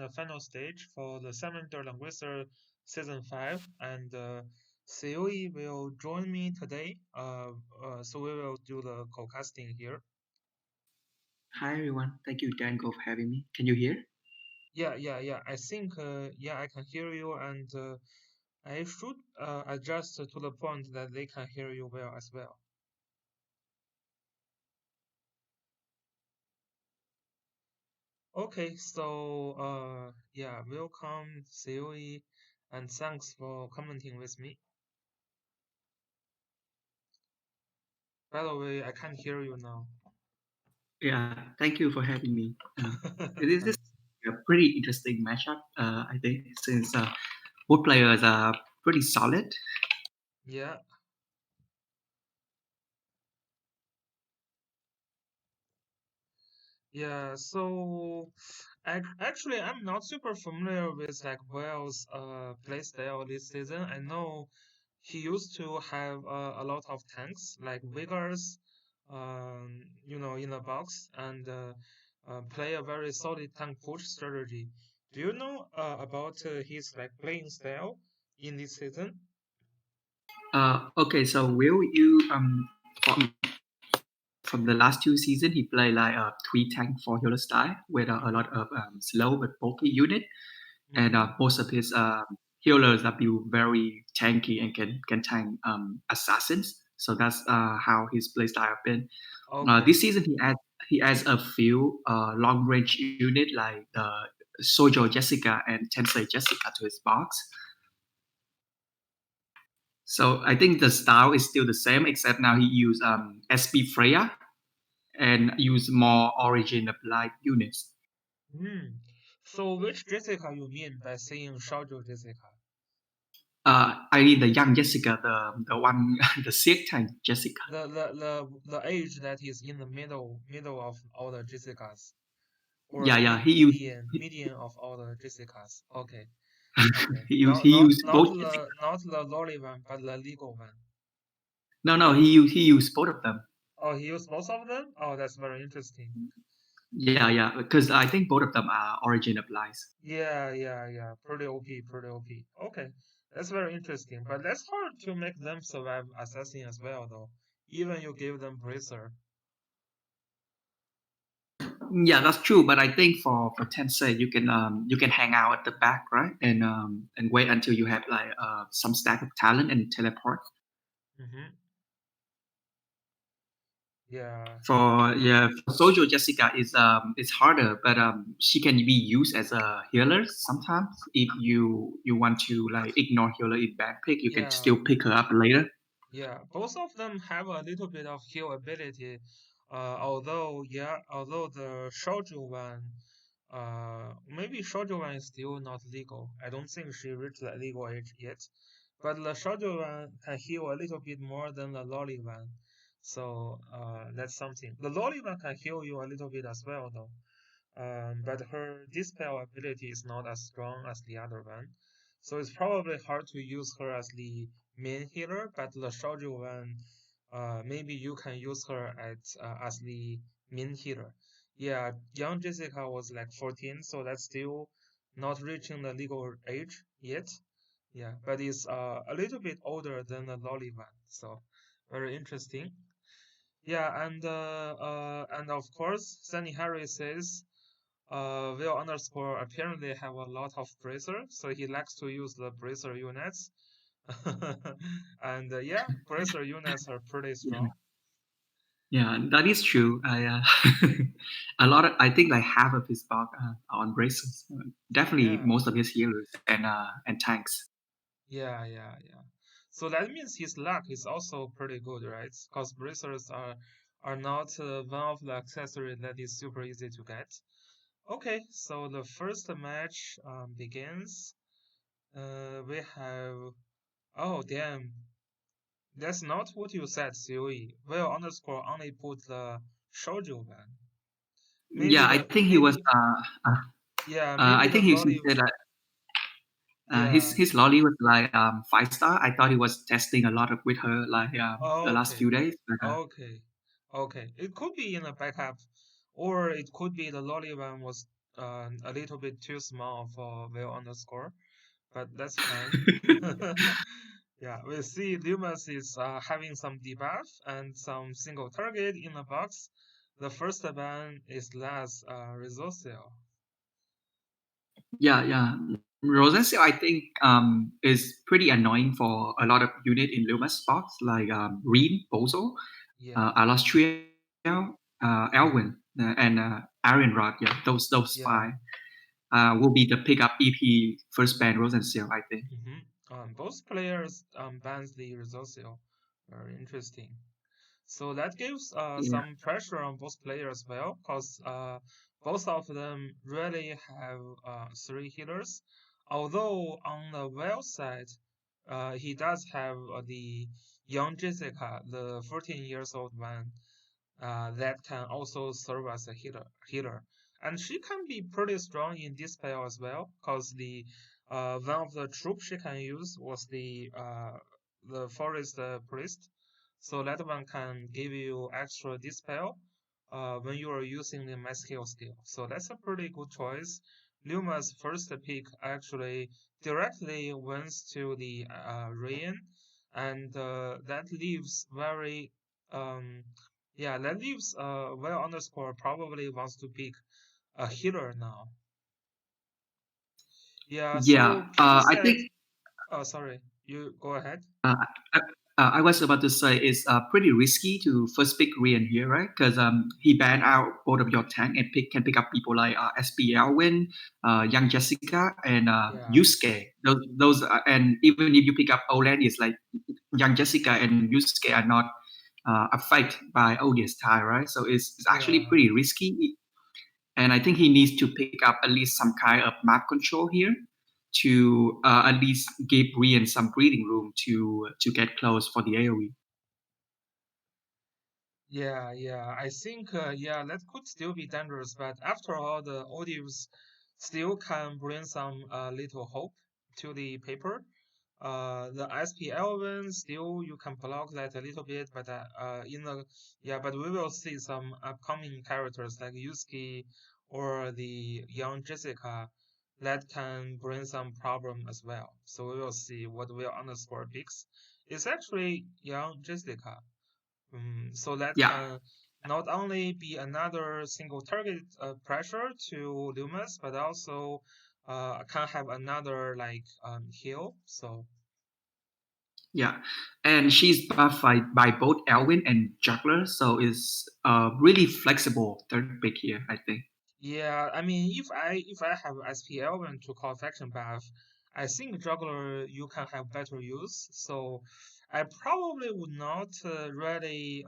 the final stage for the Salamander Langrisser Season 5, and Seoi will join me today. So we will do the co-casting here. Hi everyone, thank you Danko for having me. Can you hear? Yeah. I think, yeah, I can hear you, and I should adjust to the point that they can hear you well as well. Okay, so yeah, welcome, Seoi, and thanks for commenting with me. By the way, I can't hear you now. Yeah, thank you for having me. This is a pretty interesting matchup, I think, since both players are pretty solid. Yeah, yeah. So, actually, I'm not super familiar with like Wells' play style this season. I know he used to have a lot of tanks like Vigors, in the box, and play a very solid tank push strategy. Do you know about his like playing style in this season? Okay, so will you from the last two seasons he played like a three tank four healer style with a Mm-hmm. lot of slow but bulky unit, and Mm-hmm. most of his healers are built very tanky and can tank assassins. So that's how his playstyle have been. Okay. This season he adds a few long range unit like the Sojo Jessica and Tensei Jessica to his box. So I think the style is still the same, except now he use SP Freya and use more origin applied units. Hmm. So which Jessica you mean by saying Shoujo Jessica? I mean the young Jessica, the one the sick tank Jessica. The age that is in the middle of all the Jessicas, or Yeah, median of all the Jessicas. Okay. Okay. he used both Jessica. Not the lolly one, but the legal one. No, he used both of them. Oh, he used both of them? Oh, that's very interesting. Yeah, because I think both of them are origin applies. Yeah. Pretty OP, pretty OP. Okay. That's very interesting. But that's hard to make them survive assassin as well, though. Even you give them bracer. Yeah, that's true. But I think for Tensei, you can hang out at the back, right, and wait until you have like some stack of talent and teleport. Mm-hmm. Yeah. For Sojo Jessica is harder, but she can be used as a healer sometimes. If you want to like ignore healer in back pick, you can Yeah. still pick her up later. Yeah, both of them have a little bit of heal ability. Although the shoujo one, maybe shoujo one is still not legal. I don't think she reached the legal age yet. But the shoujo one can heal a little bit more than the lolly one. So, that's something. The lolly one can heal you a little bit as well, though. But her dispel ability is not as strong as the other one, so it's probably hard to use her as the main healer. But the shoujo one, maybe you can use her as the main healer. Yeah, young Jessica was like 14, so that's still not reaching the legal age yet. Yeah, but it's a little bit older than the lolly one, so very interesting. Yeah, and of course, Sunny Harry says Will underscore apparently have a lot of bracer, so he likes to use the bracer units. And yeah, bracer units are pretty strong. Yeah, that is true. I a lot of I think like half of his bulk are on braces. Definitely Yeah, most of his healers and tanks. yeah. So that means his luck is also pretty good, right? Because bracers are not one of the accessories that is super easy to get. Okay, so the first match begins. We have, oh damn, that's not what you said, COE. Will underscore only put the shoujo one. Yeah, I think he was. Maybe I the think he lolly. said that Yeah. his lolly was like 5 star. I thought he was testing a lot of with her like the Oh, last okay. few days. But, Okay. Okay. It could be in a backup, or it could be the lolly one was a little bit too small for Will underscore, but that's fine. Yeah, we see Leumas is having some debuff and some single target in the box. The first ban is less resourceful. Yeah, yeah. Rosenstiel, I think, is pretty annoying for a lot of unit in Leumas box like Reen, Bozo, Yeah, Alastriel, Elwin, and Iron Rod. Yeah, those yeah. five will be the pickup EP first ban Rosenstiel, I think. Both players bans the resourceful. Very interesting. So that gives Yeah. some pressure on both players as well, because both of them really have three healers. Although on the well side, he does have the young Jessica, the 14 years old one, that can also serve as a healer. And she can be pretty strong in this spell as well, because the one of the troops she can use was the forest priest. So that one can give you extra dispel when you are using the mass heal skill. So that's a pretty good choice. Luma's first pick actually directly went to the Rain, and that leaves very yeah, that leaves well underscore probably wants to pick a healer now. Yeah, Yeah. so Q I said, think oh sorry, you go ahead. Uh, I, I was about to say it's pretty risky to first pick Rian here, right? Because he banned out both of your tank and can pick up people like SPL Win, Young Jessica, and Yeah, Yusuke. And even if you pick up Olan, it's like Young Jessica and Yusuke are not affected by Odious tie, right? So it's actually yeah. pretty risky. And I think he needs to pick up at least some kind of map control here to at least give Rian some breathing room to get close for the AoE. Yeah, yeah. I think yeah, that could still be dangerous, but after all, the audios still can bring some little hope to the paper. The SP11 still you can block that a little bit, but in the yeah, but we will see some upcoming characters like Yusuke or the young Jessica that can bring some problem as well. So we will see what will underscore picks. It's actually young Jessica. So that Yeah, can not only be another single target pressure to Leumas, but also can have another like heal. So yeah. And she's buffed by both Elwin and Juggler, so it's really flexible third pick here, I think. yeah, I mean if I have SPL and to call faction buff, I think juggler you can have better use. So I probably would not really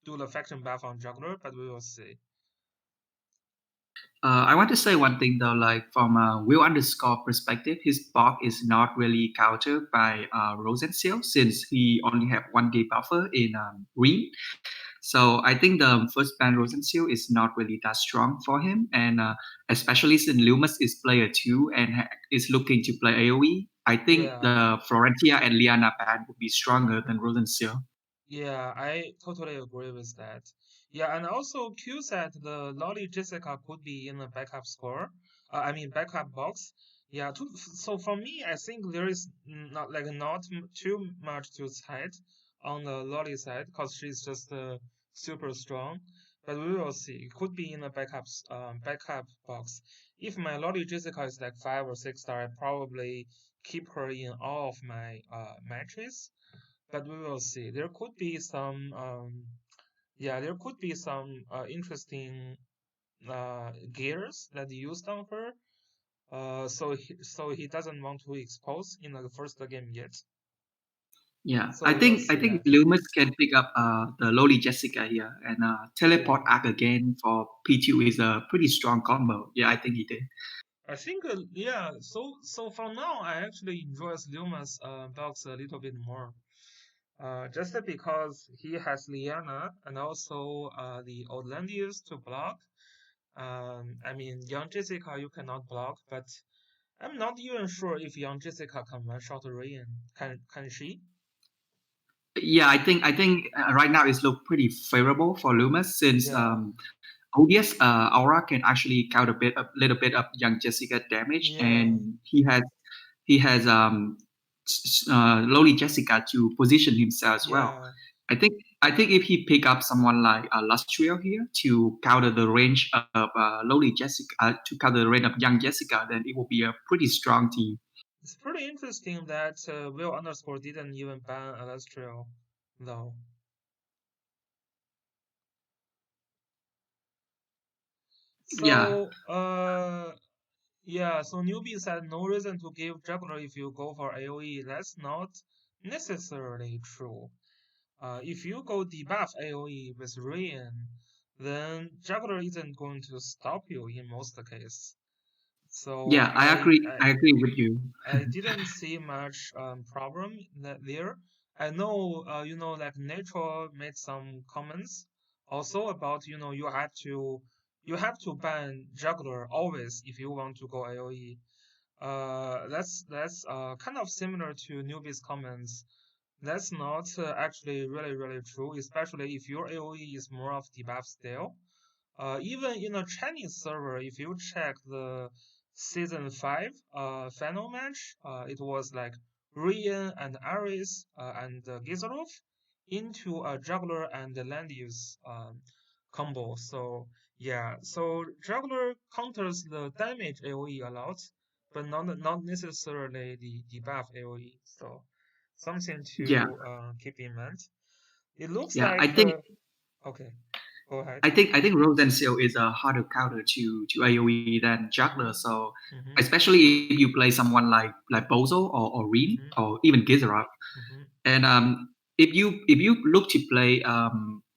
do the faction buff on juggler, but we will see. I want to say one thing though, like from a Will underscore perspective, his block is not really countered by Rosenseal since he only have one game buffer in Green. So I think the first ban Rosenseal is not really that strong for him, and especially since Leumas is player two and is looking to play AOE. I think Yeah. the Florentia and Liana ban would be stronger than Rosenseal. Yeah, I totally agree with that. Yeah, and also Q said the Lolly Jessica could be in the backup score. I mean backup box. Yeah, so for me, I think there is not too much to hide on the Lolly side because she's just super strong. But we will see. It could be in the backup box. If my Lolly Jessica is like 5 or 6 star, I probably keep her in all of my matches, but we will see. There could be some, yeah, there could be some interesting gears that used on her. So he doesn't want to expose in the first game yet. Yeah, So we will I see think that. Loomis can pick up the lowly Jessica here and teleport Yeah, arc again for P2 is a pretty strong combo. Yeah, I think he did. I think yeah. So for now, I actually enjoy Leumas box a little bit more. Just because he has Liana and also the Outlandiers to block. I mean, young Jessica you cannot block, but I'm not even sure if young Jessica can one-shot Rain. Can she? Yeah, I think right now it's look pretty favorable for Loomis since Yeah, ODS Aura can actually count a little bit of young Jessica damage, Yeah, and he has lowly Jessica to position himself as well. yeah. I think if he pick up someone like Lustriel here to counter the range of lowly Jessica, to counter the range of young Jessica, then it will be a pretty strong team. It's pretty interesting that Will underscore didn't even ban Alastrio, though. Yeah, So, yeah, so newbie said no reason to give juggler if you go for AoE. That's not necessarily true. If you go debuff AoE with Rian, then juggler isn't going to stop you in most cases. So yeah, I agree. I agree with you. I didn't see much problem there. I know, like Nature made some comments also about, you have to ban juggler always if you want to go AoE. That's kind of similar to newbies comments. That's not actually really really true, especially if your AoE is more of debuff style. Even in a Chinese server, if you check the season 5 final match, it was like Rian and Ares and Gizarov into a juggler and Landius combo. So yeah, so juggler counters the damage AoE a lot, but not necessarily the debuff AoE. So something Yeah, to keep in mind. It looks yeah. like okay, go ahead. I think Rose and Seal is a harder counter to AoE than Juggler. Mm-hmm. So Mm-hmm. especially if you play someone like Bozo or Reen Mm-hmm. or even Gizarov. Mm-hmm. And if you look to play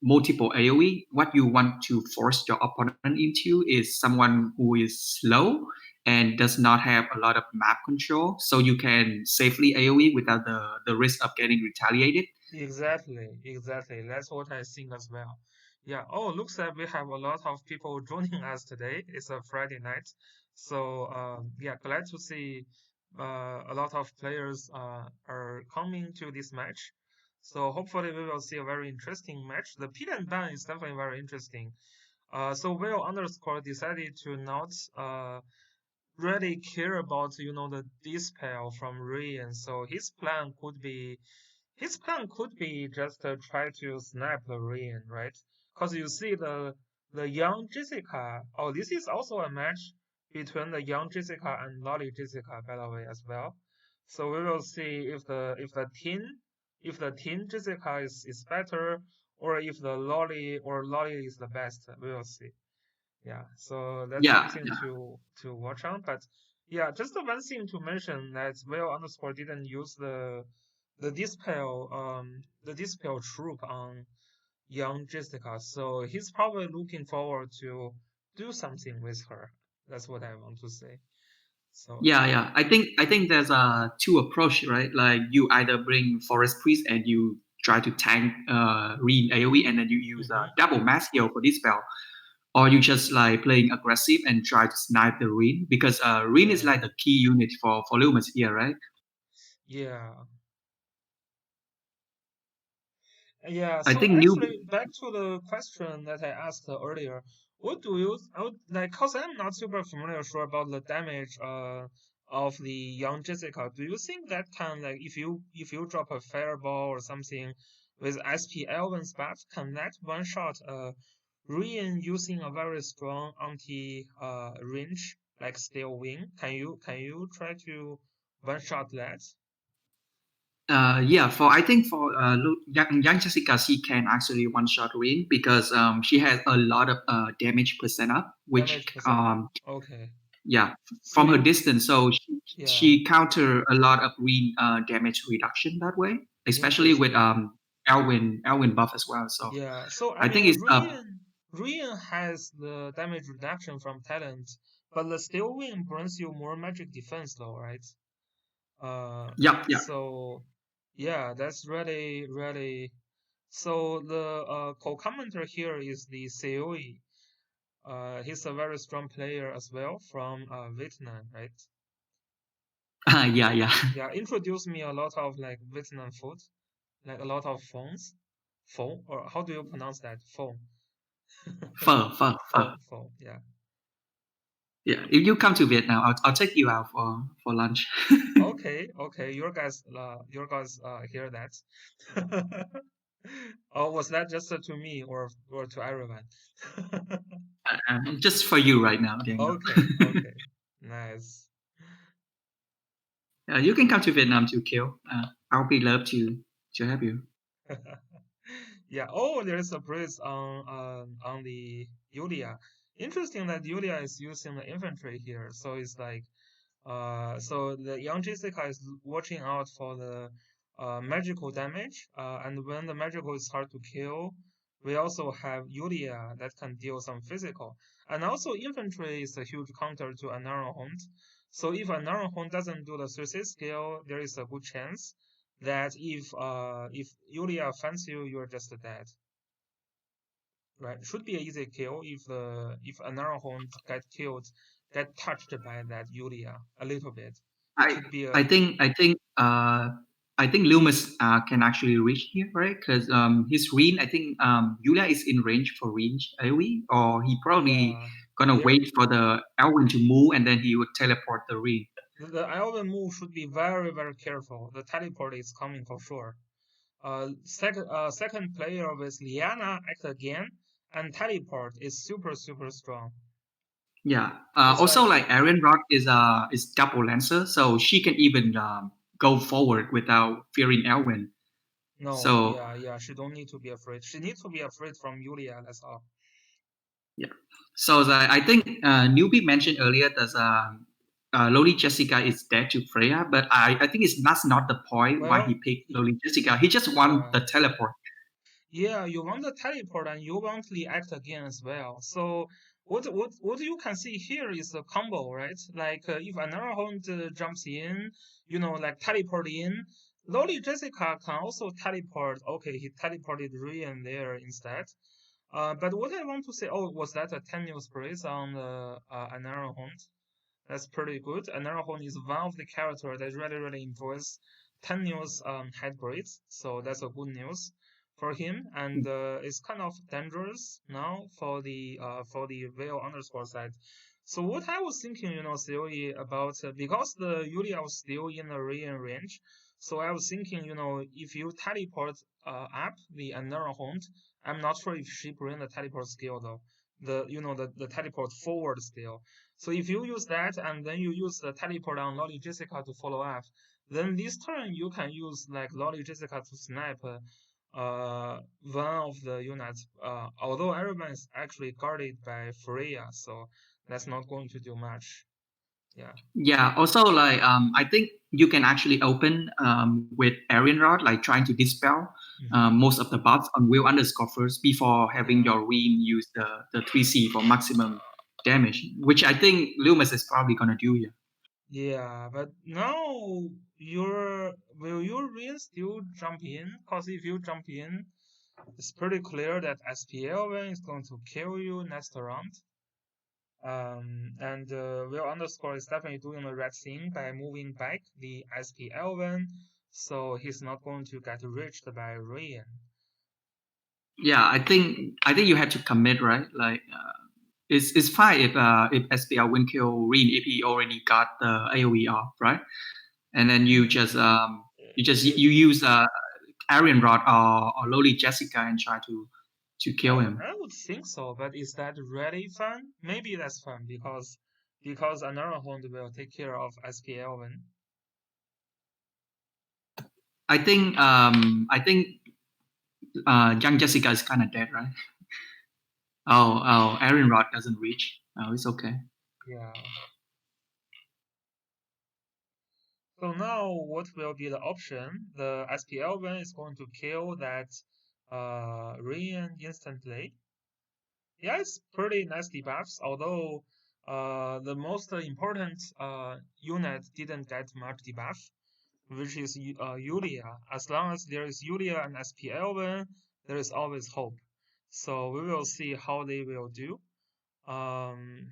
multiple AoE, what you want to force your opponent into is someone who is slow and does not have a lot of map control, so you can safely AoE without the risk of getting retaliated. Exactly, exactly. That's what I think as well. Yeah. Oh, looks like we have a lot of people joining us today. It's a Friday night, so yeah, glad to see a lot of players are coming to this match. So hopefully we will see a very interesting match. The pit and ban is definitely very interesting. So Will underscore decided to not really care about the dispel from Rian. So his plan could be just try to snap the Rian, right? Because you see the young Jessica. Oh, this is also a match between the young Jessica and Lolly Jessica, by the way, as well. So we will see if the teen Jessica is better, or if the Lolly is the best. We will see. Yeah, so that's Yeah, something to watch on. But yeah, just the one thing to mention that Will underscore didn't use the dispel troop on young Jessica, so he's probably looking forward to do something with her. That's what I want to say. So yeah. I think there's two approach, right? Like you either bring Forest Priest and you try to tank Reen AoE, and then you use hmm double mass heal for this spell, or you just like playing aggressive and try to snipe the Reen, because Reen is yeah, like the key unit for Leumas here, right? yeah. Yeah, I so think new. actually, back to the question that I asked earlier, what do you, I would, like, cause I'm not super familiar sure about the damage of the young Jessica. Do you think that can, like, if you drop a fireball or something with SP Elven's buff, can that one shot Rian using a very strong anti range like Steel Wing? Can you try to one shot that? Yeah, I think for young Jessica, she can actually one shot win because she has a lot of damage percent up, which Damage percent up. Okay. yeah, So from her you distance, so yeah. she counter a lot of win damage reduction that way, especially with Interesting. Elwin buff as well. So Yeah. So I I think mean, it's Rian has the damage reduction from talent, but the Steel Wing brings you more magic defense, though, right? Uh, yeah. so yeah, that's really really. So the co-commenter here is the Seoi. He's a very strong player as well from Vietnam, right? Yeah. Yeah, introduced me a lot of like Vietnam food, like a lot of phones, phone, or how do you pronounce that? Phone. Phở. Yeah. Yeah, if you come to Vietnam, I'll take you out for lunch. Okay. Your guys hear that? Oh, was that just to me or to everyone? Just for you right now, Daniel. Okay. Nice. You can come to Vietnam to kill. I'll be love to have you. Yeah. Oh, there is a bridge on the Yulia. Interesting that Yulia is using the infantry here. So it's like so the young Jessica is watching out for the magical damage. And when the magical is hard to kill, we also have Yulia that can deal some physical. And also infantry is a huge counter to an Iron Hunt. So if an Iron Hunt doesn't do the 3C skill, there is a good chance that if Yulia fans you, you're just dead. Right? Should be an easy kill if an Iron Hunt get touched by that Yulia a little bit. I Should be a I think I think I think Leumas can actually reach here, right? Because his range, I think Yulia is in range for range AoE, or he probably yeah. gonna There wait for the Elwin to move and then he would teleport the ring. the Alvin move should be very careful. The teleport is coming for sure. Second player with Liana act again and teleport is super strong. Yeah. It's Also, like like Aaron Rod is double lancer, so she can even go forward without fearing Elwin. no, So yeah. She don't need to be afraid. She needs to be afraid from Yulia. That's all. yeah. So I think newbie mentioned earlier that Loli Jessica is dead to Freya, but I think that's not the point why he Well, picked Loli Jessica. He just want yeah. the teleport. Yeah, you want the teleport and you want the act again as well. So what you can see here is a combo, right? Like if another Hunt jumps in, like teleport in. Loli Jessica can also teleport. Okay, he teleported Ryan there instead. But what I want to say, oh, was that a 10 news praise on the Anara Hunt? That's pretty good. And Arahon is one of the characters that really enjoys 10 news head grades, so that's a good news for him. And it's kind of dangerous now for the Veil underscore side. So what I was thinking, COE about because the Yulia was still in the range, so I was thinking, if you teleport up the Anara Hunt, I'm not sure if she bring the teleport skill though. The teleport forward skill. So if you use that and then you use the teleport on Lolly Jessica to follow up, then this turn you can use like Lolly Jessica to snipe one of the units. Although everyone is actually guarded by Freya, so that's not going to do much. Yeah. Yeah. Also, like I think you can actually open with Arian Rod, like trying to dispel Hmm. most of the buffs on will underscore first before having Yeah. your Reen use the 3C for maximum damage, which I think Loomis is probably gonna do here. Yeah, but now will your Rin still jump in? Because if you jump in, it's pretty clear that SPL is going to kill you next round. And Will underscore is definitely doing the right thing by moving back the SP11, so he's not going to get reached by Ryan. Yeah, I think you have to commit, right? Like it's fine if SPL win kill Reen if he already got the AoE off, right? And then You, you use Arian Rod or Lowly Jessica and try to kill him. I would think so, but is that really fun? Maybe that's fun because another Hound will take care of SP11. I think young Jessica is kind of dead, right? Oh, Arian Rod doesn't reach. Oh, it's okay. Yeah. So now what will be the option? The SP11 is going to kill that Ryan instantly. Yeah, it's pretty nice debuffs, although the most important unit didn't get much debuff, which is Yulia. As long as there is Yulia and SP11, there is always hope. So we will see how they will do. Um,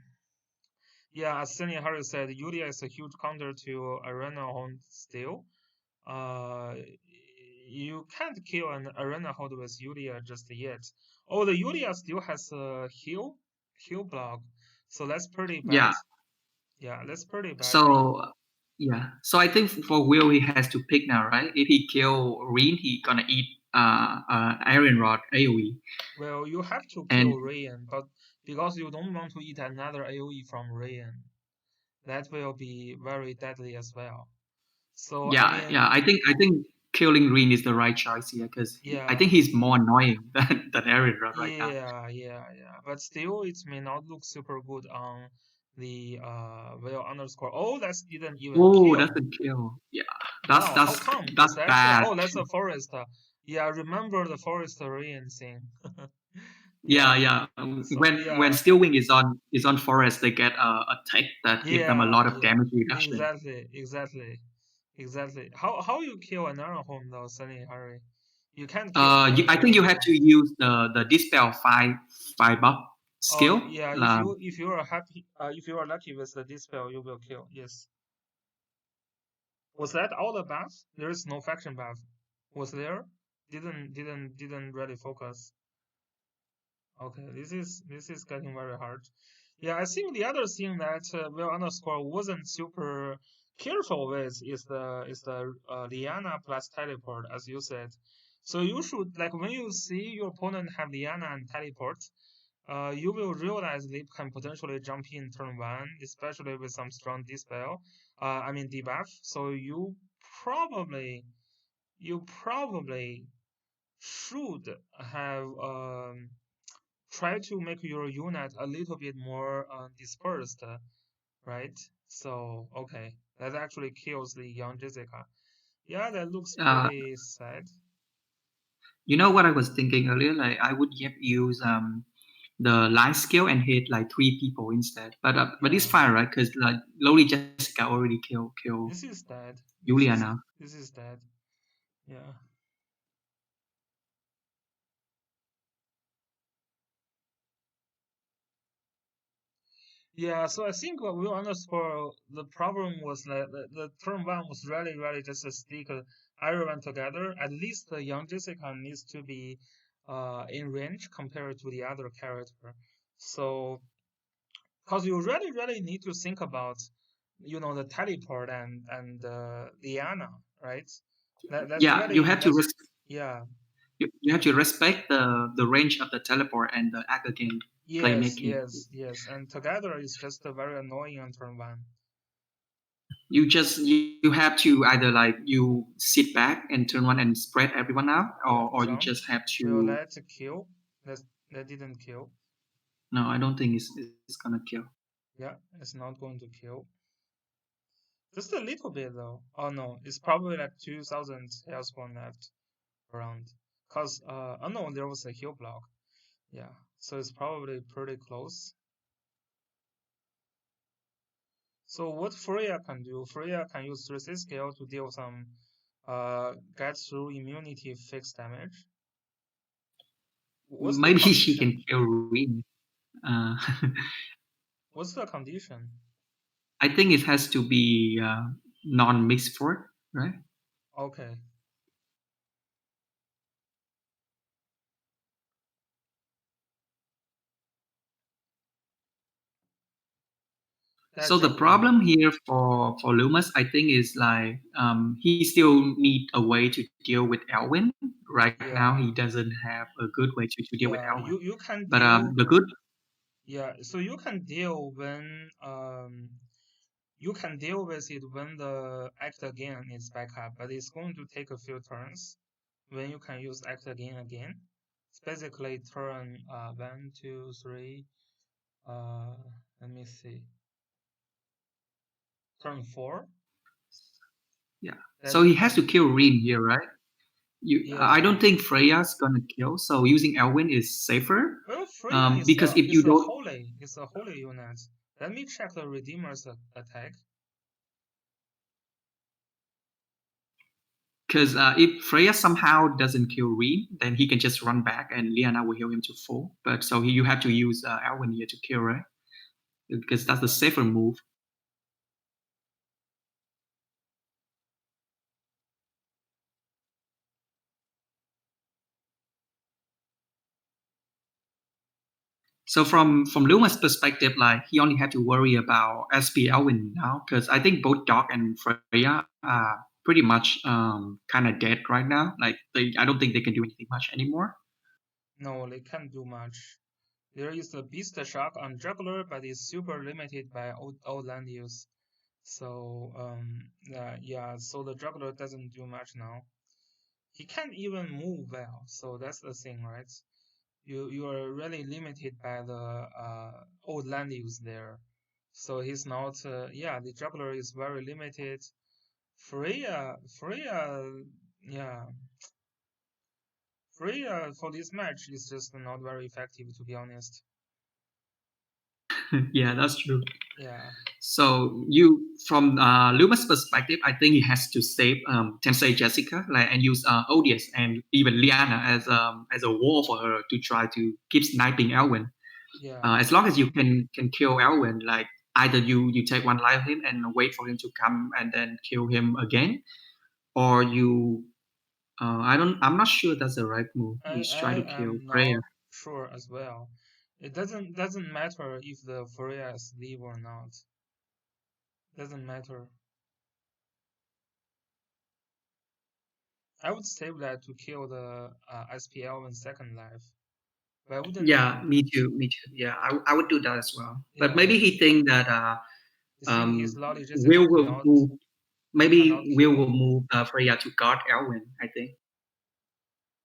yeah, as Sunny Harry said, Yulia is a huge counter to Arena on still. Uh, you can't kill an arena hold with Yulia just yet. Oh, the Yulia still has a heal block, so that's pretty bad. Yeah. Yeah, that's pretty bad. So yeah. So I think for Will he has to pick now, right? If he kill Reen, he gonna eat Iron Rod AoE. Well, you have to And kill Rayan, but because you don't want to eat another AoE from Rayan, that will be very deadly as well. So I yeah, mean, I think killing Reen is the right choice here because I yeah, think he's more annoying than Iron Rod right now. yeah. But still, it may not look super good on the Will underscore. Oh, that didn't even Oh, that's kill. a kill. Yeah, that's Wow, how that's come? Was that's that? bad. Oh, that's a forest. Yeah, remember the forest Rayan thing. Yeah, Yeah. yeah. So When yeah, Steel Wing is on forest, they get a tech that give them a lot of yeah. damage reduction. Exactly. How you kill an Iron Home though, Sunny Harry? You can't kill him I think you directly. have to use the dispel five buff Oh skill. yeah, if you are happy, if you are lucky with the dispel, you will kill. Yes. Was that all the buff? There is no faction buff. Was there? Didn't really focus. Okay, this is getting very hard. Yeah, I think the other thing that Will underscore wasn't super careful with is the Liana plus teleport, as you said. So you should like when you see your opponent have Liana and teleport, you will realize they can potentially jump in turn one, especially with some strong dispel. I mean debuff. So probably you probably should have try to make your unit a little bit more dispersed, right? So, okay, that actually kills the young Jessica. Yeah, that looks Uh, pretty sad. you know what I was thinking earlier? Like I would use the life skill and hit like three people instead. But it's Yeah, fine, right? Because like lowly Jessica already kill this is dead. Julia now. This is dead. Yeah. Yeah, so I think what we underscore the problem was that the turn one was really just to stick everyone together. At least the young Jessica needs to be in range compared to the other character. So because you really need to think about the teleport and Liana, right? That's Yeah, you really have to that's yeah. you have to respect the range of the teleport and the act again playmaking. Yes, and together it's just very annoying on turn one. You have to either like you sit back and turn one and spread everyone out, Yeah, or you jump. just have Will to. that kill? That didn't kill. No, I don't think it's gonna kill. Yeah, it's not going to kill. Just a little bit though. Oh no, it's probably like 2000 health point left around. Cause oh no, there was a heal block. Yeah, so it's probably pretty close. So what Freya can do? Freya can use 3C skill to deal some get through immunity fixed damage. What's the Maybe she can condition? kill Ruin. Uh, What's the condition? I think it has to be non-mixed fort, right? Okay, that So the should be. problem here for Leumas, I think, is like he still need a way to deal with Elwin. Right now, he Yeah, doesn't have a good way to deal with yeah. Elwin. You can But deal. the good, Yeah, so you can deal when you can deal with it when the act again is back up, but it's going to take a few turns when you can use act again. It's basically turn one, two, three. Uh, let me see. Turn four. yeah. That So you he has can. to kill Rin here, right? I Yeah. don't think Freya's gonna kill. So using Elwin is safer. Well, Freya Because if you don't, is a holy unit. Let me check the Redeemer's attack. because if Freya somehow doesn't kill Rin, then he can just run back and Liana will heal him to full. But so you have to use Elwin here to kill, right? Because that's the safer move. So from Luma's perspective, like he only had to worry about SP Elwin now, because I think both Doc and Freya are pretty much kind of dead right now. Like I don't think they can do anything much anymore. No, they can't do much. There is a Beast Shark on Juggler, but it's super limited by old land use. So yeah, so the Juggler doesn't do much now. He can't even move well, so that's the thing, right? You are really limited by the old land use there. So he's not. Yeah, the Juggler is very limited. Freya, yeah, Freya for this match is just not very effective, to be honest. Yeah, that's true. Yeah, So you, from Luma's perspective, I think he has to save Tensei Jessica, like, and use Odious and even Liana as a wall for her to try to keep sniping Elwin. yeah. As long as you can kill Elwin, like either you take one life of him and wait for him to come and then kill him again, or you I'm not sure that's the right move. You try to I kill am Freya. not sure as well. It doesn't matter if the Freya is live or not. Doesn't matter. I would save that to kill the SPL in second life, but I wouldn't Yeah, do. me too, me too. Yeah, I would do that as well. But Yeah, maybe he think that the thing is, Lolly Jessica Will move. cannot Maybe kill Will him. move Freya to guard Elwin. I think.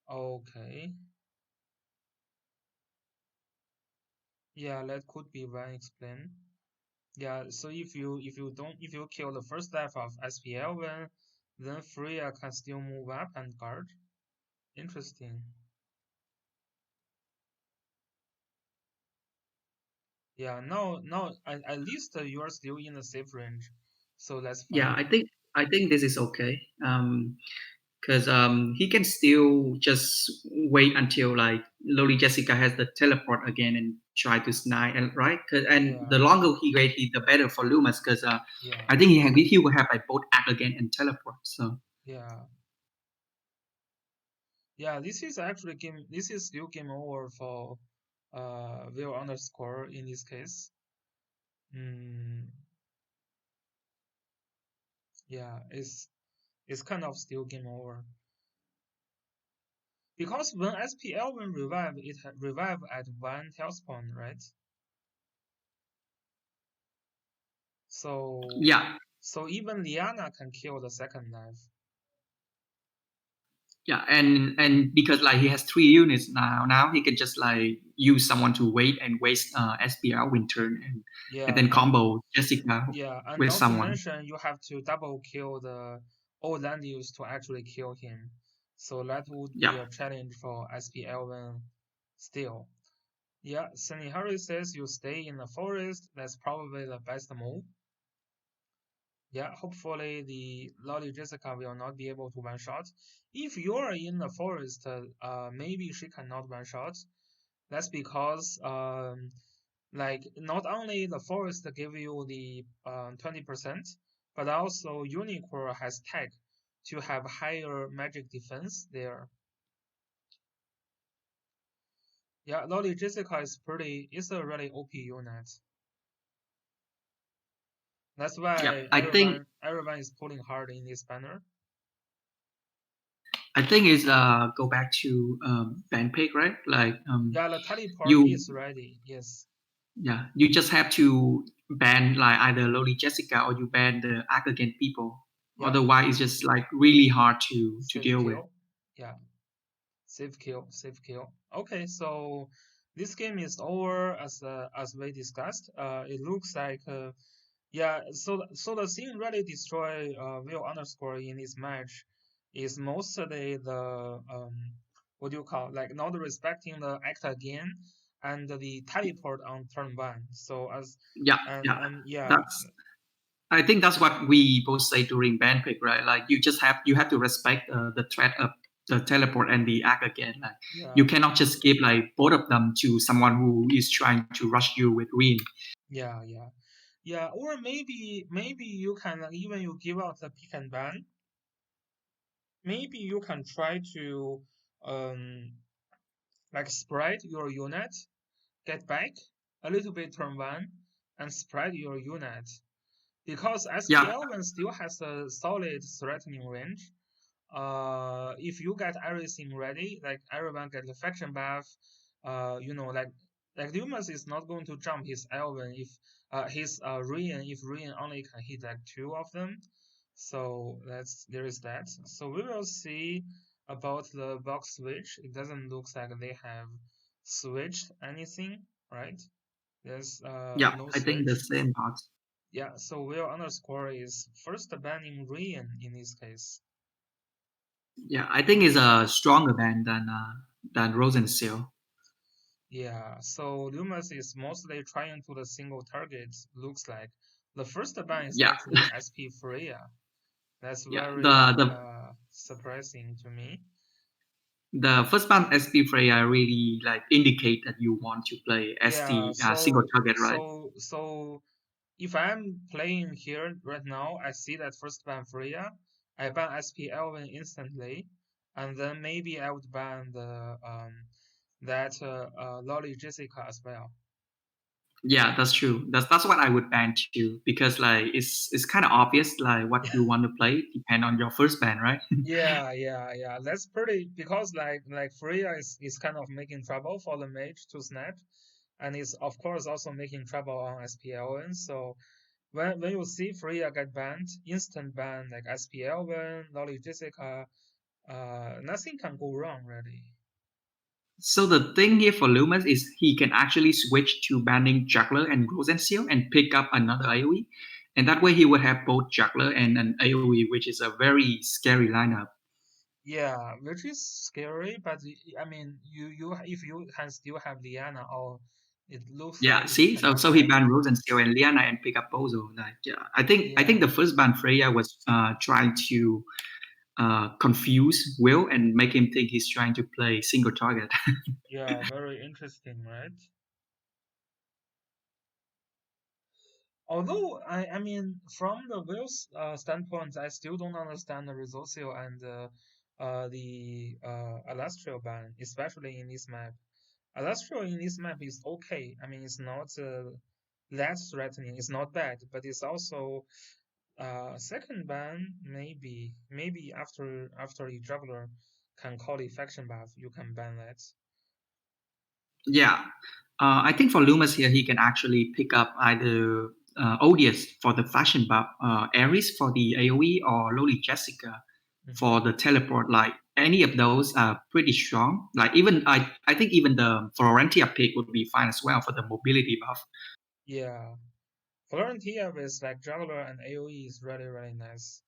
Okay, yeah, that could be one explain. Yeah, so if you kill the first life of SPL, then Freya can still move up and guard. Interesting. Yeah, no, at least you are still in the safe range, so that's Yeah, fine. I think this is okay. Because he can still just wait until like Loli Jessica has the teleport again and try to snipe, and right? And the Yeah, longer he wait, the better for Loomis. Because yeah, I think he will have like both act again and teleport. So yeah, yeah. This is actually game. This is still game over for Will underscore in this case. Mm, yeah, it's kind of still game over because when SPL when revive, it revive at one tailspawn, right? So yeah, so even Liana can kill the second life. yeah, and because like he has 3 units now he can just like use someone to wait and waste SPL Winter and Yeah, then and combo Jessica yeah, and with not to someone. mention you have to double kill the old land use to actually kill him. So that would be Yeah. a challenge for SP Elven still. Yeah, Sunny Harry says you stay in the forest. That's probably the best move. Yeah, hopefully the Lolly Jessica will not be able to one shot. If you're in the forest, maybe she cannot one shot. That's because like not only the forest give you the 20%, but also Unicorn has tech to have higher magic defense there. Yeah, Lolly Jessica is a really OP unit. That's Yeah, why everyone is pulling hard in this banner. I think it's go back to ban pick, right? Like Yeah, the teleport you is ready. Yes. yeah, you just have to ban like either Loli Jessica or you ban the Arc against people. Yeah, Otherwise, it's just like really hard to safe deal with. kill. Yeah, safe kill, safe kill. Okay, so this game is over as we discussed. It looks like yeah. So the thing really destroy Will underscore in this match is mostly the what do you call like not respecting the act again and the teleport on turn one. So as Yeah, yeah. and yeah That's I think that's what we both say during ban pick, right? Like you have to respect the threat of the teleport and the Arc again. Like you yeah cannot just give like both of them to someone who is trying to rush you with Reen. yeah. Yeah, or maybe you can even you give out the pick and ban. Maybe you can try to um like spread your unit get back a little bit turn one and spread your unit. Because Yeah, SPL one still has a solid threatening range, if you get everything ready, like everyone get the faction buff, like Leumas is not going to jump his Elven if his Rian if Rian only can hit like two of them. So there is that. So we will see about the box switch. It doesn't look like they have switched anything, right? There's yeah, no I think the switch. same part. Yeah, so will underscore is first banning Rian in this case. Yeah, I think it's a stronger band than Rosenstiel. Yeah, so Loomis is mostly trying to the single target, looks like. The first ban is Yeah, actually SP Freya. That's yeah. very The surprising to me. the first band SP Freya really like indicate that you want to play Yeah, ST single target, right? so if I'm playing here right now, I see that first ban Freya, I ban SP Elvin instantly, and then maybe I would ban the that Lolly Jessica as well. Yeah, that's true. That's what I would ban too, because like it's kind of obvious like what you want to play depend on your first ban, right? Yeah. That's pretty because like Freya is kind of making trouble for the mage to snap, and is of course also making trouble on SPLN. So when you see Freya get banned, instant ban like SPLN, Lolly Jessica, nothing can go wrong really. So the thing here for Loomis is he can actually switch to banning Juggler and Rosensteel and pick up another AoE. And that way he would have both Juggler and an AoE, which is a very scary lineup. Yeah, which is scary, but I mean, you if you can still have Liana, or it looks Yeah, like you see, can so he actually, banned Rosensteel and Liana and pick up Bozo. Like, yeah, I think the yeah. first ban Freya was trying to confuse Will and make him think he's trying to play single target. Yeah, very interesting, right? Although I mean, from the Will's standpoint, I still don't understand the Resocio and the Alastral ban, especially in this map. Alastral in this map is okay. I mean, it's not that threatening. It's not bad, but it's also second ban. Maybe after the juggler can call the faction buff, you can ban that. Yeah, I think for Loomis here, he can actually pick up either Odious for the fashion buff, Ares for the AoE, or Loli Jessica Mhm. for the teleport. Like any of those are pretty strong. Like even I think even the Florentia pick would be fine as well for the mobility buff. Yeah, Florentia with like juggler and AoE is really nice.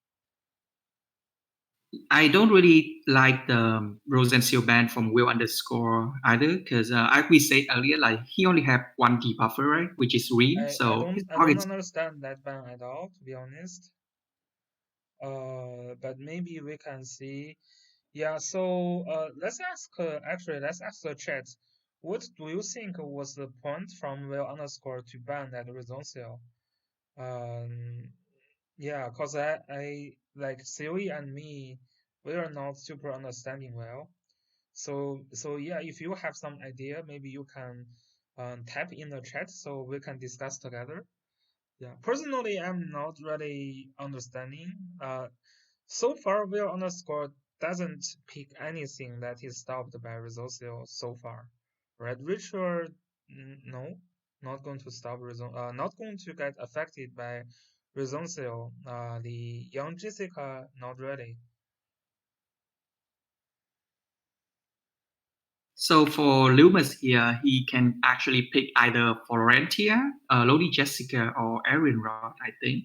I don't really like the Rosensteel band from Will underscore either because like we said earlier, like he only have one debuffer, right, which is Reen. So his I don't targets. understand that ban at all, to be honest. But maybe we can see. Yeah, so let's ask the chat. What do you think was the point from Will underscore to ban that Resoncial? Um, yeah, cause I like Siri and me, we are not super understanding well. So yeah, if you have some idea, maybe you can type in the chat so we can discuss together. Yeah, personally, I'm not really understanding. So far, Will underscore doesn't pick anything that is stopped by Resocio so far. Right? Richard, no, not going to stop not going to get affected by Resocio. The young Jessica, not really. So for Loomis here, he can actually pick either Florentia, Lodi Jessica, or Erin Rod, I think.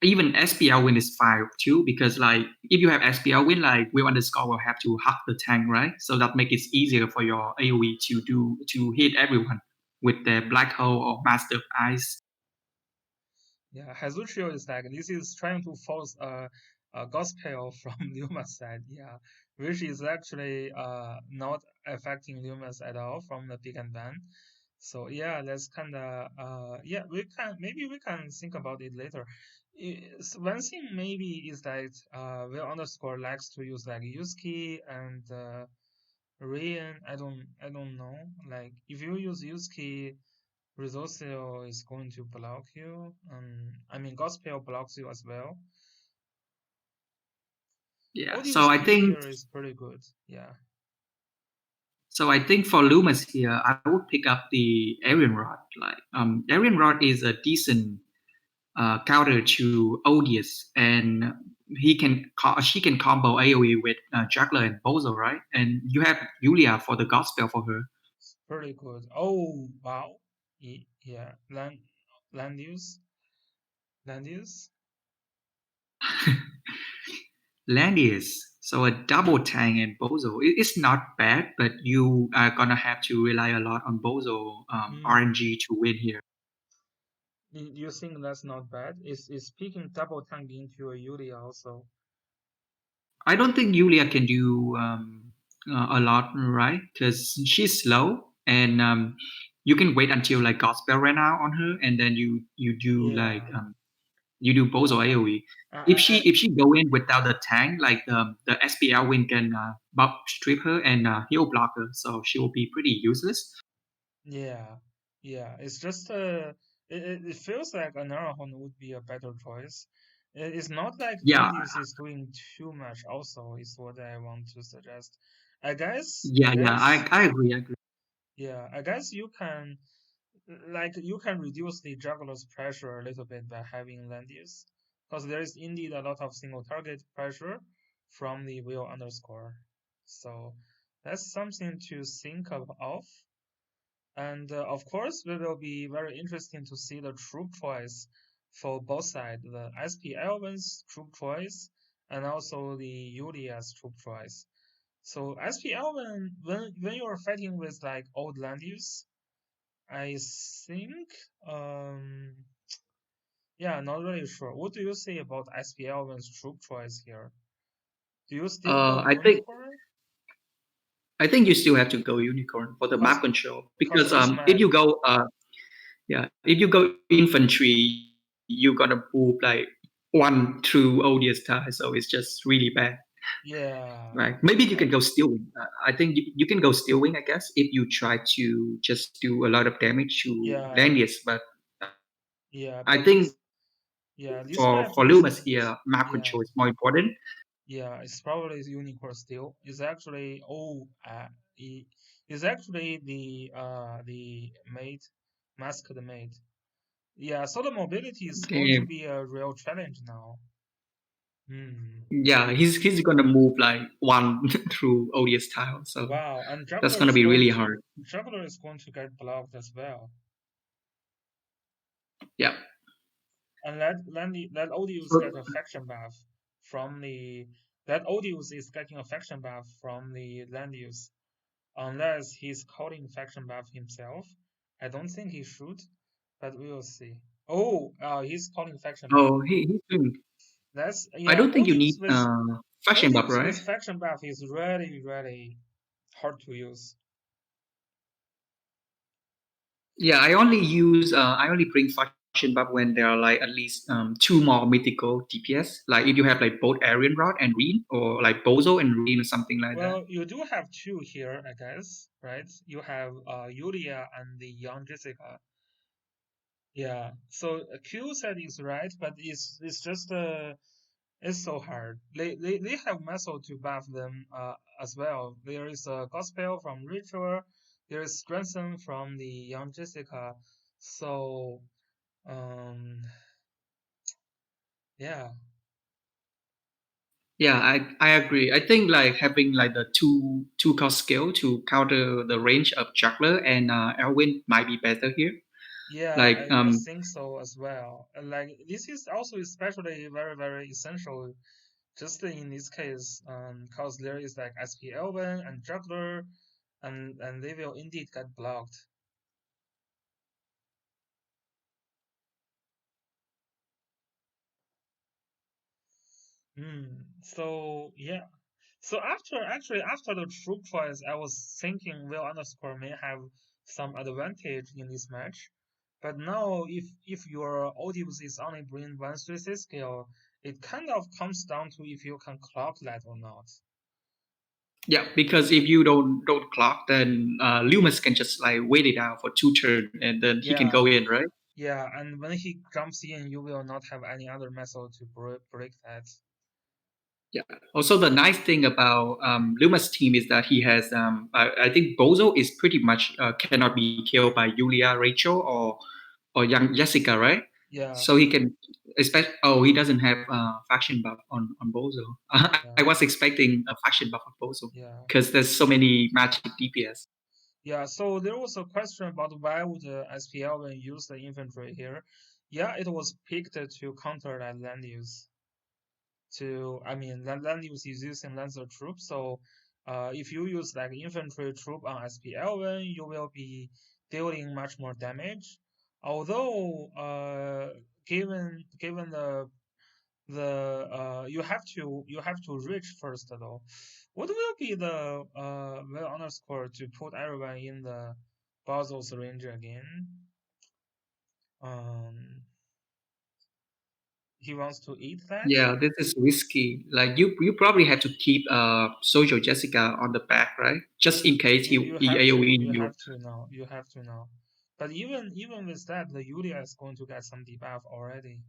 Even SPL win is fine too, because like if you have SPL win, like Will underscore will have to hack the tank, right? So that makes it easier for your AoE to hit everyone with the black hole or master of ice. Yeah, Hazuchio is like this is trying to force a gospel from Luma's side, yeah, which is actually not affecting Luma's at all from the pick and ban. So yeah, that's kind of yeah, we can think about it later. One thing maybe is that Will underscore likes to use like use key and Rian, I don't know. Like if you use use key, Resourceo is going to block you. I mean Gospel blocks you as well. Yeah. Audio So I speed think here is pretty good. Yeah. so. I think for Leumas here, I would pick up the Arian Rod. Arian Rod is a decent counter to Odious, and she can combo AOE with Juggler and Bozo, right? And you have Yulia for the Gospel for her. Pretty good. Oh wow. Yeah. Land use. Land use. Landius. So a double tank and Bozo. It's not bad, but you are gonna have to rely a lot on Bozo Hmm. RNG to win here. You think that's not bad? Is picking double tank into a Yuri also? I don't think Yulia can do a lot, right? Because she's slow, and you can wait until like Gospel ran out on her, and then you do like Yeah. you do both or I AOE. I If she go in without the tank, like the SPL win can buff strip her and heal block her, so she will be pretty useless. Yeah, yeah. It's just it feels like an Arahon would be a better choice. It's not like Yeah, Landius is doing too much. Also, is what I want to suggest. I guess, I yeah. guess, I agree. I agree. yeah. I guess you can like you can reduce the juggler's pressure a little bit by having Landius, because there is indeed a lot of single target pressure from the will underscore. So that's something to think of. And of course, it will be very interesting to see the troop choice for both sides, the SP Elven's troop choice and also the Yulia's troop choice. So SP Elven, when you are fighting with like old land use, I think, yeah, not really sure. What do you say about SP Elven's troop choice here? Do you still go I think unicorn? you still have to go unicorn for the Cause, map control cause because this if map, you go if you go infantry, you're gonna move like one through odious tie, so it's just really bad. yeah, Right? Maybe you uh, can go steel wing. I think you can go steel wing, I guess, if you try to just do a lot of damage to yeah, Landius. But yeah. I But think this, yeah, this for map Leumas isn't. here, map Yeah, control is more important. yeah. It's probably unicorn still. It's actually it's actually the maid, masked maid. Yeah. So the mobility is going to And be a real challenge now. Hmm. yeah, he's gonna move like one through odious tile, so Wow. And that's gonna be really hard. juggler is going to get blocked as well. Yeah. And that Odious So, get a faction buff from the that Odious is getting a faction buff from the land use. Unless he's calling faction buff himself. I don't think he should, but we will see. Oh, he's calling faction buff. oh, he's doing. That's I yeah. don't think you need fashion buff, Odious right? with faction buff is really really hard to use. Yeah, I only bring fashion buff when there are like at least two more mythical DPS. Like if you have like both Arian Rod and Reen, or like Bozo and Reen or something like that. Well, you do have two here, I guess, right? You have Yulia and the young Jessica. Yeah. So Q said is right, but it's just it's so hard. They have muscle to buff them as well. There is a gospel from Ritual. There is strengthen from the young Jessica. So um yeah. Yeah, I agree. I think like having like the two cost skill to counter the range of Juggler and Elwin might be better here. Yeah, Like I think so as well. And like this is also especially very very essential just in this case, because there is like SP Elven and Juggler, and they will indeed get blocked. So yeah. So after the troop choice, I was thinking Will underscore may have some advantage in this match. But now if your audience is only bringing 1/3 skill, it kind of comes down to if you can clock that or not. Yeah, because if you don't clock, then Leumas can just like wait it out for two turns and then he can go Yeah, in, right? yeah, and when he jumps in, you will not have any other method to break that. Yeah. Also, the nice thing about Luma's team is that he has, I think Bozo is pretty much cannot be killed by Julia, Rachel, or young Jessica, right? Yeah, So he can, expect. Oh, he doesn't have faction buff on Bozo. I yeah, was expecting a faction buff on Bozo yeah. because there's so many magic DPS. Yeah, so there was a question about why would SPL use the infantry here. Yeah, it was picked to counter that land use. Land use is using Lancer troops, so if you use like infantry troop on SPL, you will be dealing much more damage. Although, given the you have to reach first though. What will be the well underscore to put everyone in the Basil's range again? Um, he wants to eat that. Yeah, this is risky. Like you probably have to keep Social Jessica on the back, right? Just in case he AoE You you. have to know you have to know. But even with that, the Yulia is going to get some debuff already.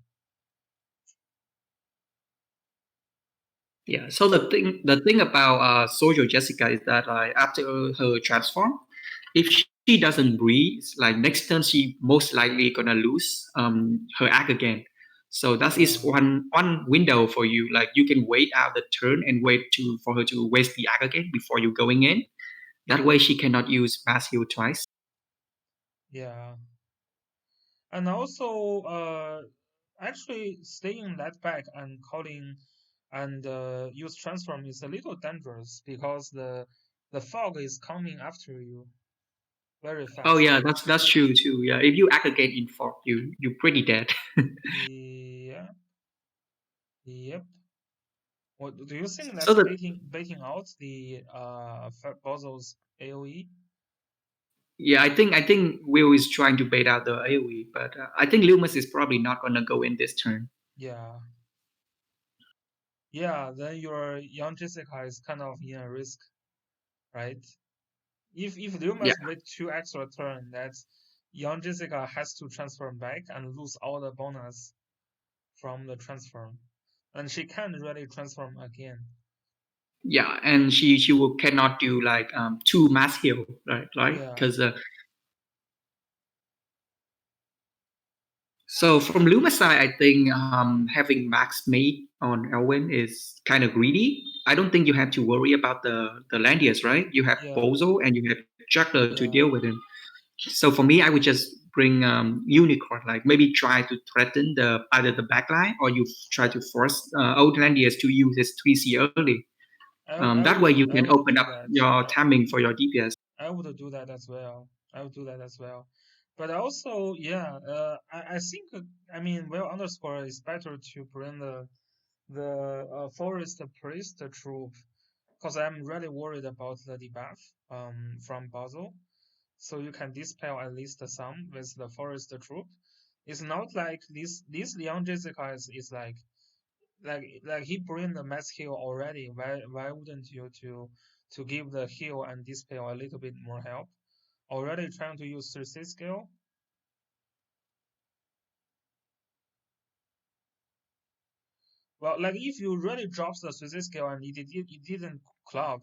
Yeah. So the thing about Social Jessica is that like after her transform, if she doesn't breathe, like next turn she most likely gonna lose her act again. So that is Yeah, one window for you. Like you can wait out the turn and wait to for her to waste the act again before you going in. That way she cannot use mass heal twice. yeah. And also, actually staying that back and calling and use transform is a little dangerous because the fog is coming after you very Oh fast. yeah, that's true too. Yeah, if you act again in fog, you pretty dead. Yeah, yep. What do you think So that's the baiting out the Bozos AOE? Yeah, I think Will is trying to bait out the AoE, but I think Loomis is probably not gonna go in this turn. Yeah, yeah. Then your young Jessica is kind of in a risk, right? If Yeah, Leumas wait two extra turn, that's young Jessica has to transform back and lose all the bonus from the transform, and she can't really transform again. yeah, and she will cannot do like two mass heal, right? Yeah, Because so from Loomis side, I think having max mate on Elwyn is kind of greedy. I don't think you have to worry about the Landias, right? You have yeah, Bozo and you have Juggler to deal yeah. with him. So for me, I would just bring unicorn, like maybe try to threaten the either the backline or you try to force Outlandiers to use his 3C early. That way you I can would open do up that. your timing for your DPS. I would do that as well. I would do that as well. But also, yeah, I think well underscore is better to bring the forest priest troop because I'm really worried about the debuff from Basel. So you can dispel at least some with the forest troop. It's not like this Leon Jessica is like he bring the mass heal already. Why wouldn't you to give the heal and dispel a little bit more help? Already trying to use 3C skill. Well, like if you really drops the 3C skill and it didn't clock,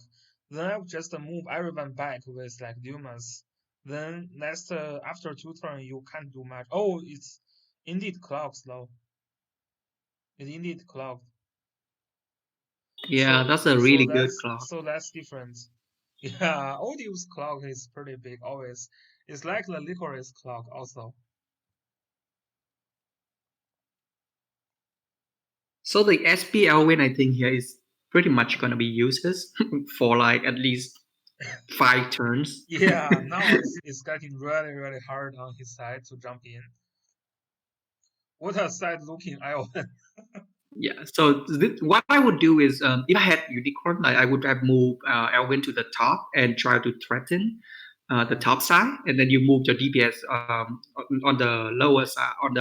then I would just move everyone back with like Dumas. Then next after two turn you can't do much. Oh, it's indeed clocked though. It indeed clocked. Yeah, that's a really good clock. So that's different. Yeah, Audio's clock is pretty big always. It's like the licorice clock also. So the SPL win, I think here is pretty much gonna be useless for like at least 5 turns. Yeah, now it's getting really hard on his side to jump in. What a side looking Iowa. Yeah. So what I would do is, if I had unicorn, I would have moved Elwin to the top and try to threaten the Yeah. top side, and then you move your DPS on the lower side, on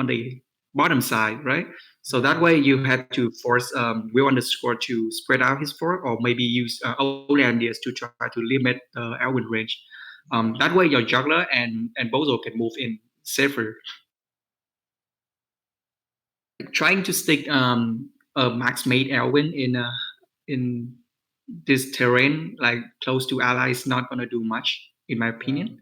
the bottom side, right? So that Yeah. way you had to force Will underscore to spread out his fork, or maybe use Oleandius to try to limit the Elwin range. That Yeah. way your juggler and Bozo can move in safer. Trying to stick a max mate Elwin in this terrain, like close to ally, is not gonna do much, in my Yeah. opinion.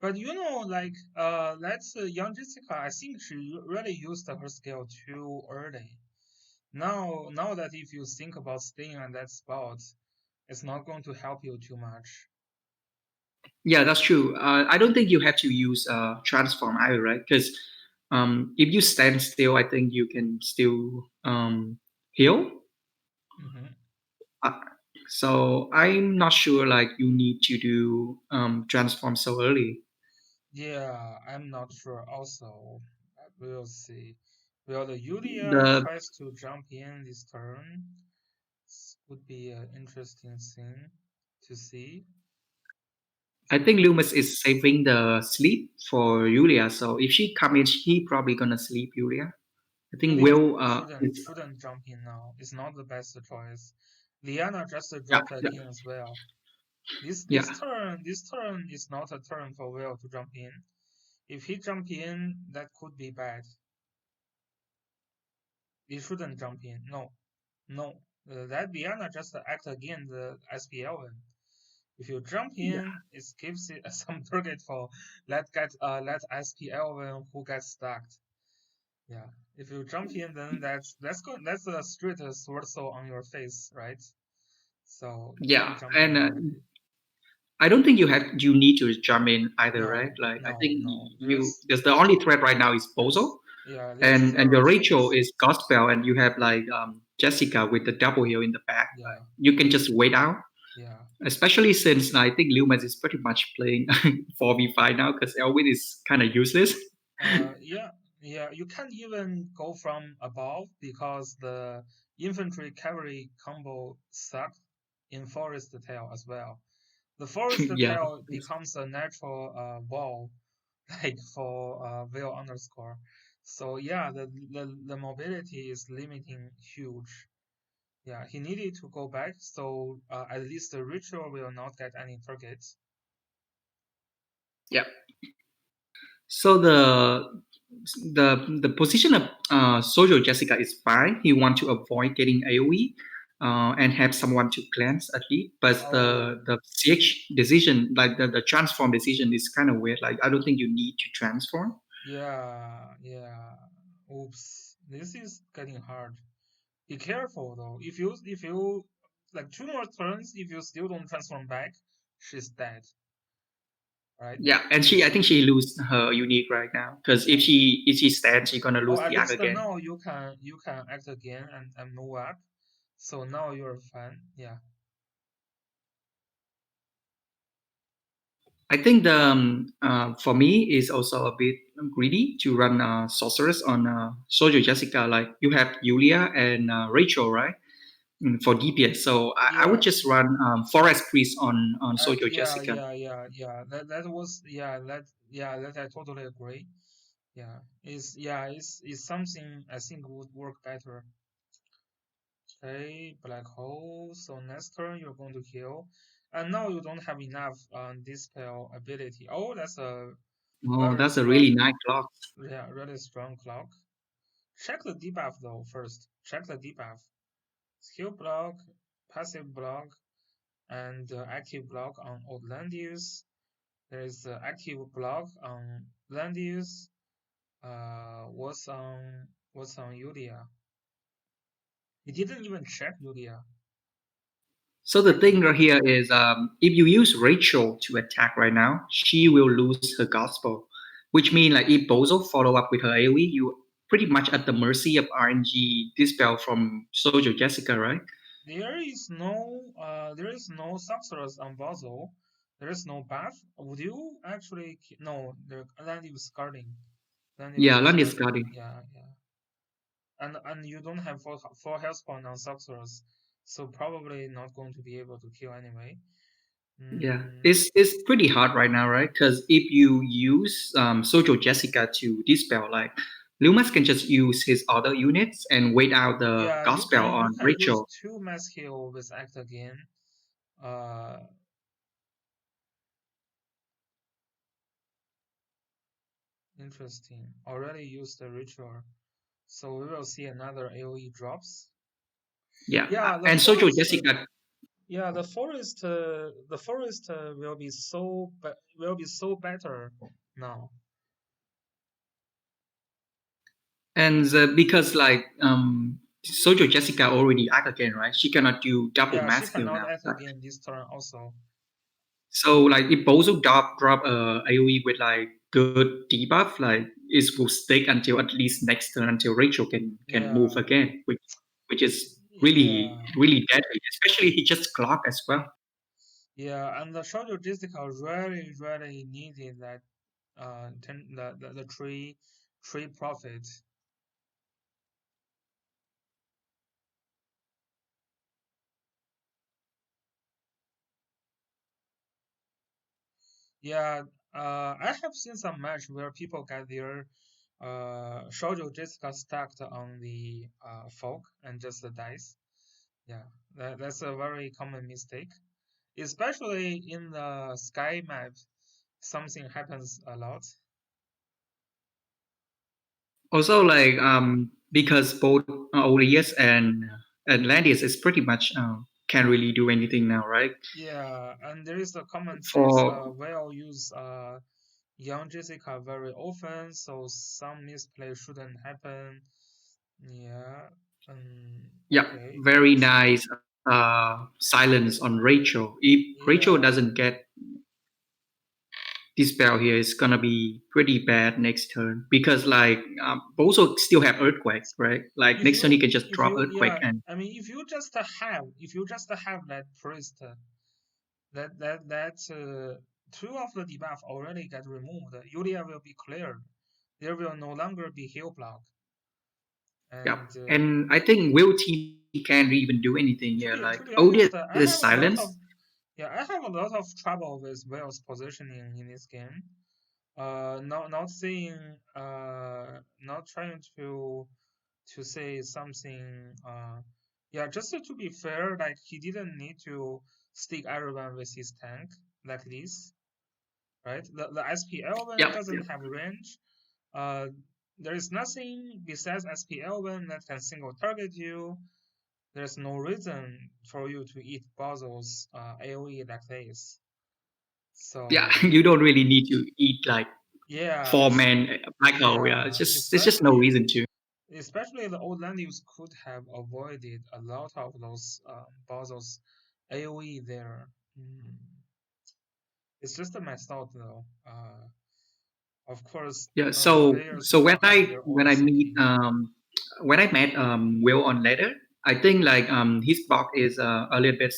But let's young Jessica. I think she really used her skill too early. Now that if you think about staying on that spot, it's not going to help you too much. Yeah, that's true. I don't think you have to use transform either, right? Because if you stand still, I think you can still heal. Hmm. Uh, so I'm not sure like you need to do transform so early. Yeah, I'm not sure. Also, we'll see. Will the Yulia The tries to jump in this turn? This would be an interesting thing to see. I think Loomis is saving the sleep for Julia. So if she come in, he probably gonna sleep Julia. I think Yulia Will shouldn't is shouldn't jump in now. It's not the best choice. Liana just yeah, dropped yeah, again as well. This this yeah, turn this turn is not a turn for Will to jump in. If he jump in, that could be bad. He shouldn't jump in. No, no. That Liana just act again the SPL one. If you jump yeah, in, it gives it some target for let SPL one who gets stuck. Yeah. If you jump in, then that's a straight sword soul on your face, right? So you yeah. can't jump in And already. I don't think you need to jump in either, right? No, Like I no, think no. you there's the only threat right now is Bozo, There's and zero your Rachel chance. is Gospel, and you have like Jessica with the double heal in the back. Yeah, Like you can just wait out, yeah. especially since I think Leumas is pretty much playing 4v5 now because Elwin is kind of useless. Yeah, yeah. You can't even go from above because the infantry cavalry combo suck in Forest Tail as well. The Forest Yeah, Tail becomes a natural wall like for Will underscore. So yeah, the mobility is limiting huge. Yeah, he needed to go back, so at least the ritual will not get any targets. yeah. So the position of Sojo Jessica is fine. He want to avoid getting AoE and have someone to cleanse at least. But Oh, the CH decision, like the transform decision, is kind of weird. Like I don't think you need to transform. yeah, yeah. Oops, this is getting hard. Be careful though. If you like two more turns, if you still don't transform back, she's dead, right? Yeah, and I think she lose her unique right now because Yeah. if she stands, she's gonna Oh, lose at the act least again. now you can act again and move up. So now you're fine. Yeah. I think the for me is also a bit greedy to run sorceress on Soldier Jessica. Like you have Yulia and Rachel, right? For DPS. So I would Yeah. just run Forest Priest on Soldier Yeah, Jessica. yeah, yeah, yeah. That was that I totally agree. Yeah. Is something I think would work better. Okay, black hole. So next turn you're going to heal. And now you don't have enough dispel ability. Oh, that's a Oh, very that's a really strong nice clock. yeah, really strong clock. Check the debuff though first. Check the debuff. Skill block, passive block, and active block on Outlandius. There is active block on Landius. What's on Yulia? He didn't even check Yulia. So the Check the thing right debuff. here is, if you use Rachel to attack right now, she will lose her gospel, which means like if Bozo follow up with her AoE, you pretty much at the mercy of RNG dispel from Soldier Jessica, right? There is no sorceress on Basil. There is no buff. Would you actually no? The Landy was guarding. Landy Yeah, was Land is discarding. guarding. Yeah, yeah. And you don't have four health point on sorceress, so probably not going to be able to kill anyway. Yeah, Mm, it's pretty hard right now, right? Because if you use Social Jessica to dispel, like Leumas can just use his other units and wait out the yeah, gospel you on can use Rachel. two mass heal with act again. Uh, Interesting. Already used the ritual, so we will see another AOE drops. Yeah, Yeah, the and Social forest. Jessica. Yeah, the forest will be so better now. And because like Social Jessica already act again, right? She cannot do double Yeah, she mass heal cannot now. act again this turn also. So like if Bozo drop AoE with like good debuff, like it will stick until at least next turn until Rachel can move Yeah, again, which is really yeah, really deadly. Especially he just clock as well. yeah, and the short logistical really needed that the tree profit. Yeah, I have seen some match where people get their shoujo just got stacked on the folk and just the dice. Yeah, that's a very common mistake, especially in the sky map. Something happens a lot. Also like because both Orius and Landius is pretty much can't really do anything now, right? Yeah, and there is a common tips. For We'll use young Jessica very often, so some misplay shouldn't happen. Yeah. yeah, Okay. very nice silence on Rachel. If Rachel Yeah. doesn't get this spell here, it's gonna be pretty bad next turn because like Bozo still have Earthquake, right? Like next turn he can just If drop you Earthquake yeah, and I mean if you just have that priest two of the debuff already get removed, Yulia will be cleared. There will no longer be heal block. yeah. And And I think Will Team can't even do anything here. Like to be Odious honest, is silence. I have a lot of trouble with Will's positioning in this game. Not saying not trying to say something. Yeah, just to be fair, like he didn't need to stick everyone with his tank like this, right? The SPL1 Yeah, doesn't have range. Uh, there is nothing besides SPL1 that can single target you. There's no reason for you to eat Basil's AoE like this. yeah. So You don't really need to eat like yeah, 4 man black hole. Yeah, yeah, it's just no reason to. especially the old Landis could have avoided a lot of those Basil's AoE there. Mm. It's just my thought though. Of course, Yeah. the So players will have their when own I meet thinking. when I met Will on ladder, I think like his block is a little bit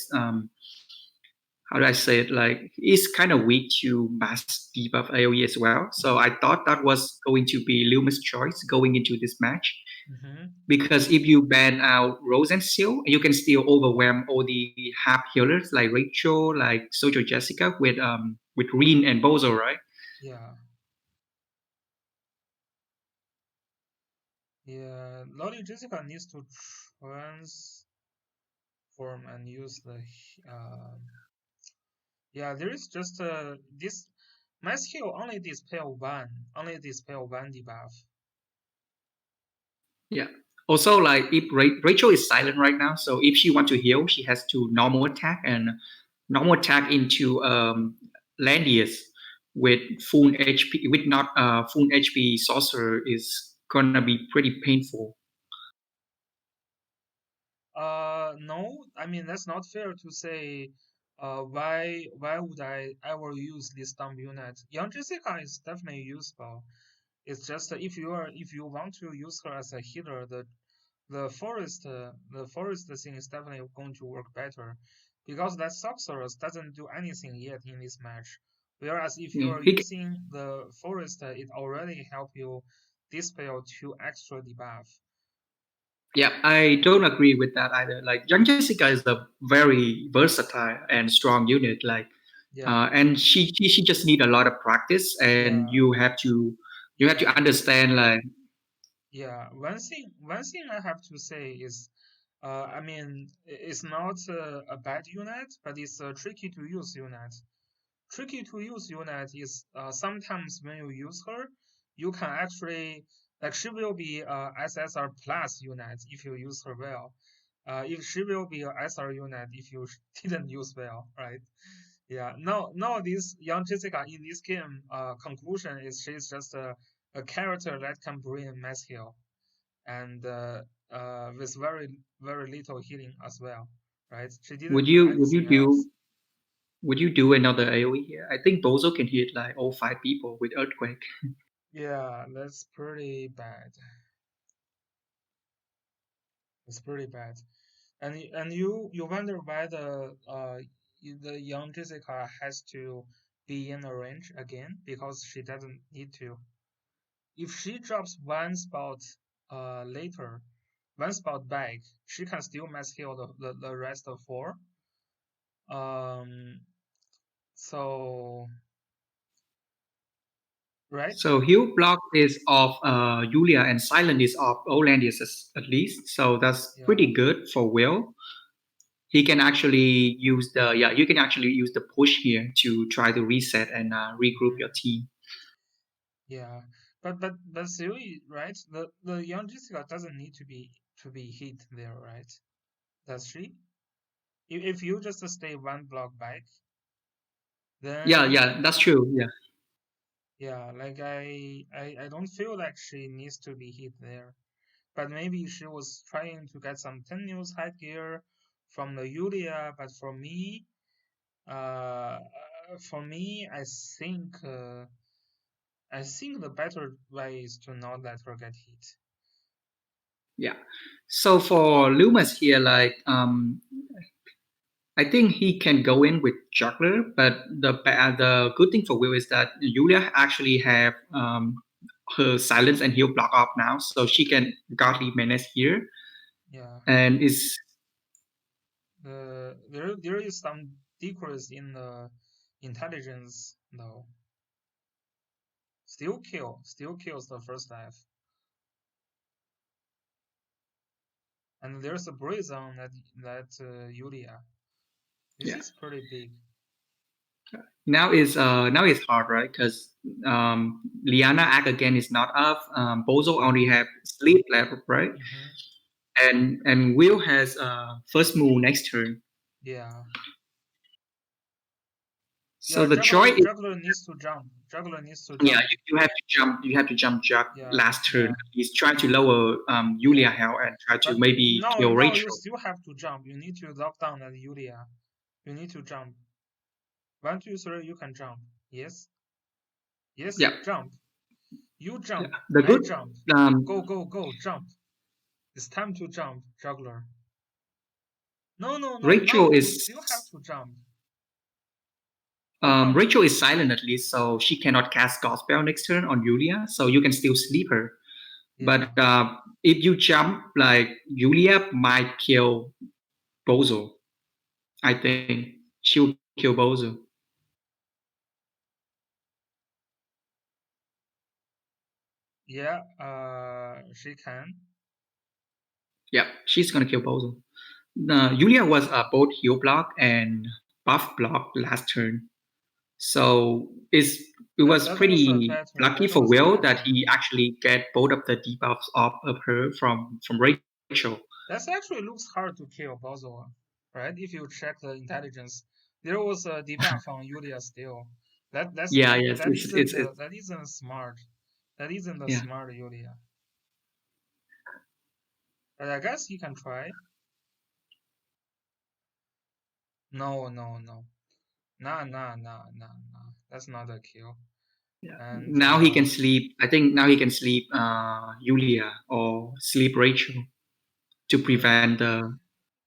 how do I say it? Like it's kind of weak to mass debuff AoE as well. So I thought that was going to be Luma's choice going into this match Hmm. because if you ban out Rose and Seal, you can still overwhelm all the half healers like Rachel, like Sojo Jessica with Reen and Bozo, right? Yeah, yeah. Lolly Jessica needs to transform and use the yeah, there is just this mass heal only dispel one debuff. Yeah. Also, like if Rachel is silent right now, so if she wants to heal, she has to normal attack and normal attack into Landius with full HP. With not full HP sorcerer is gonna be pretty painful. No, I mean that's not fair to say. Why would I ever use this dump unit? Young Jessica is definitely useful. It's just if you want to use her as a healer, the forest thing is definitely going to work better because that sorceress doesn't do anything yet in this match. Whereas if you Yeah, are using the forest, it already help you dispel two extra debuff. yeah, I don't agree with that either. Like Young Jessica is a very versatile and strong unit. Like Yeah, And she just need a lot of practice, and yeah, you have to yeah, understand like yeah. One thing I have to say is, I mean, it's not a bad unit, but it's a tricky to use unit. Tricky to use unit is sometimes when you use her, you can actually like she will be a SSR plus unit if you use her well. If she will be a SR unit if you didn't use well, right? Yeah. No, this young Jessica in this game, conclusion is she's just a character that can bring mass heal and with very little healing as well, right? She would didn't do you would anything you do else. would you do another AoE here? I think Bozo can hit like all five people with earthquake. Yeah, that's pretty bad. It's pretty bad. And you wonder why the young Jessica has to be in a range again because she doesn't need to. If she drops one spot later, one spot back, she can still mass heal the rest of four. Um, so right? So heal block is of Julia and silent is of Olandius at least. So that's Yeah. pretty good for Will. He can actually use the yeah you can actually use the push here to try to reset and regroup Hmm. your team. Yeah. But still, right? The young Jessica doesn't need to be hit there, right? Does she? If you just stay one block back, Yeah, then yeah, that's true. Yeah, yeah, like I don't feel like she needs to be hit there. But maybe she was trying to get some 10 news headgear from the Yulia. But uh, for me, I think the better way is to not let her get hit. yeah. So for Leumas here, like I think he can go in with juggler, but the good thing for Will is that Julia actually have her silence and heal block up now, so she can godly menace here, Yeah, and is there is some decrease in the intelligence though. Still kills the first life. And there's a breeze on that Yulia. This yeah. is pretty big. Now is hard, right? Because Liana act again is not up. Bozo Yeah. only have sleep left, right? Mm-hmm. And Will has first move next turn. Yeah. So Yeah. the choice is Juggler needs to jump. Juggler needs to yeah, jump. you have to jump. You have to jump Jack Yeah. last turn. Yeah. He's trying to lower Julia Yeah. health and try to But maybe no, kill no, you Rachel. still have to jump. You need to lock down at Yulia. You need to jump. 1, 2, 3. You can jump. Yes. Yes. Yeah, Jump. You yeah. jump. The I good jump. Go. um, Go. Go. Jump. It's time to jump, Juggler. No. No. No. Rachel No. You is still have to jump. Come on. Rachel is silent at least, so she cannot cast God spell next turn on Julia. So you can still sleep her. Yeah. But if you jump, like Julia might kill Bozo. I think she will kill Bozo. Yeah. She can. Yeah, she's gonna kill Bozo. Julia was both heal block and buff block last turn, so it That was that was a pretty better. lucky That for was Will that better. he actually get both of the debuffs off of her from Rachel. That actually looks hard to kill Bozor, right? If you check the intelligence, there was a debuff on Yulia still. That that's Yeah, that yes, that isn't that isn't smart. That isn't a yeah, smart Yulia. But I guess you can try. No, no, no. Nah. That's not a kill. yeah. And Now he can sleep. I think now he can sleep Julia or sleep Rachel to yeah, prevent the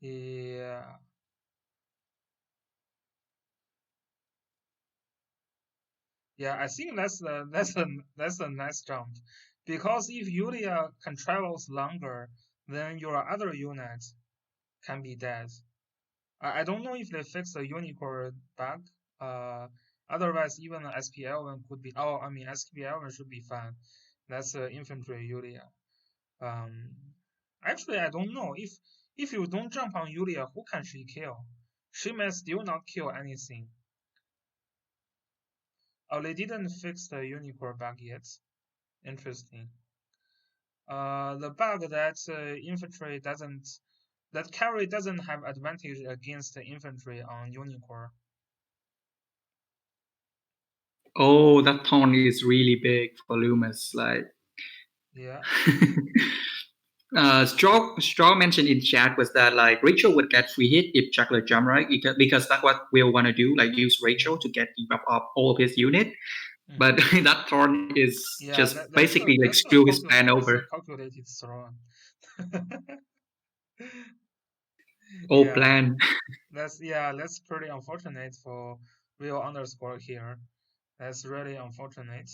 yeah, yeah. I think that's a nice jump, because if Yulia can travels longer, then your other unit can be dead. I don't know if they fixed the unicorn bug, Uh, Otherwise, even an SPL1 could be. Oh, I mean, SPL1 should be fine. That's infantry Yulia. Um, Actually, I don't know if you don't jump on Yulia, who can she kill? She may still not kill anything. Oh, they didn't fix the unicorn bug yet. Interesting. The bug that infantry doesn't, that carry doesn't have advantage against the infantry on unicorn. Oh, that taunt is really big for Leumas. Like, Yeah. Straw mentioned in chat was that like Rachel would get free hit if Juggler jump, right? Because that's what we'll want to do, like use Rachel to Hmm. get debuff up all of his unit. But Hmm. that taunt is Yeah, just basically like screw his plan that's over. a calculated throw. All Yeah, plan. that's pretty unfortunate for real underscore here. That's really unfortunate.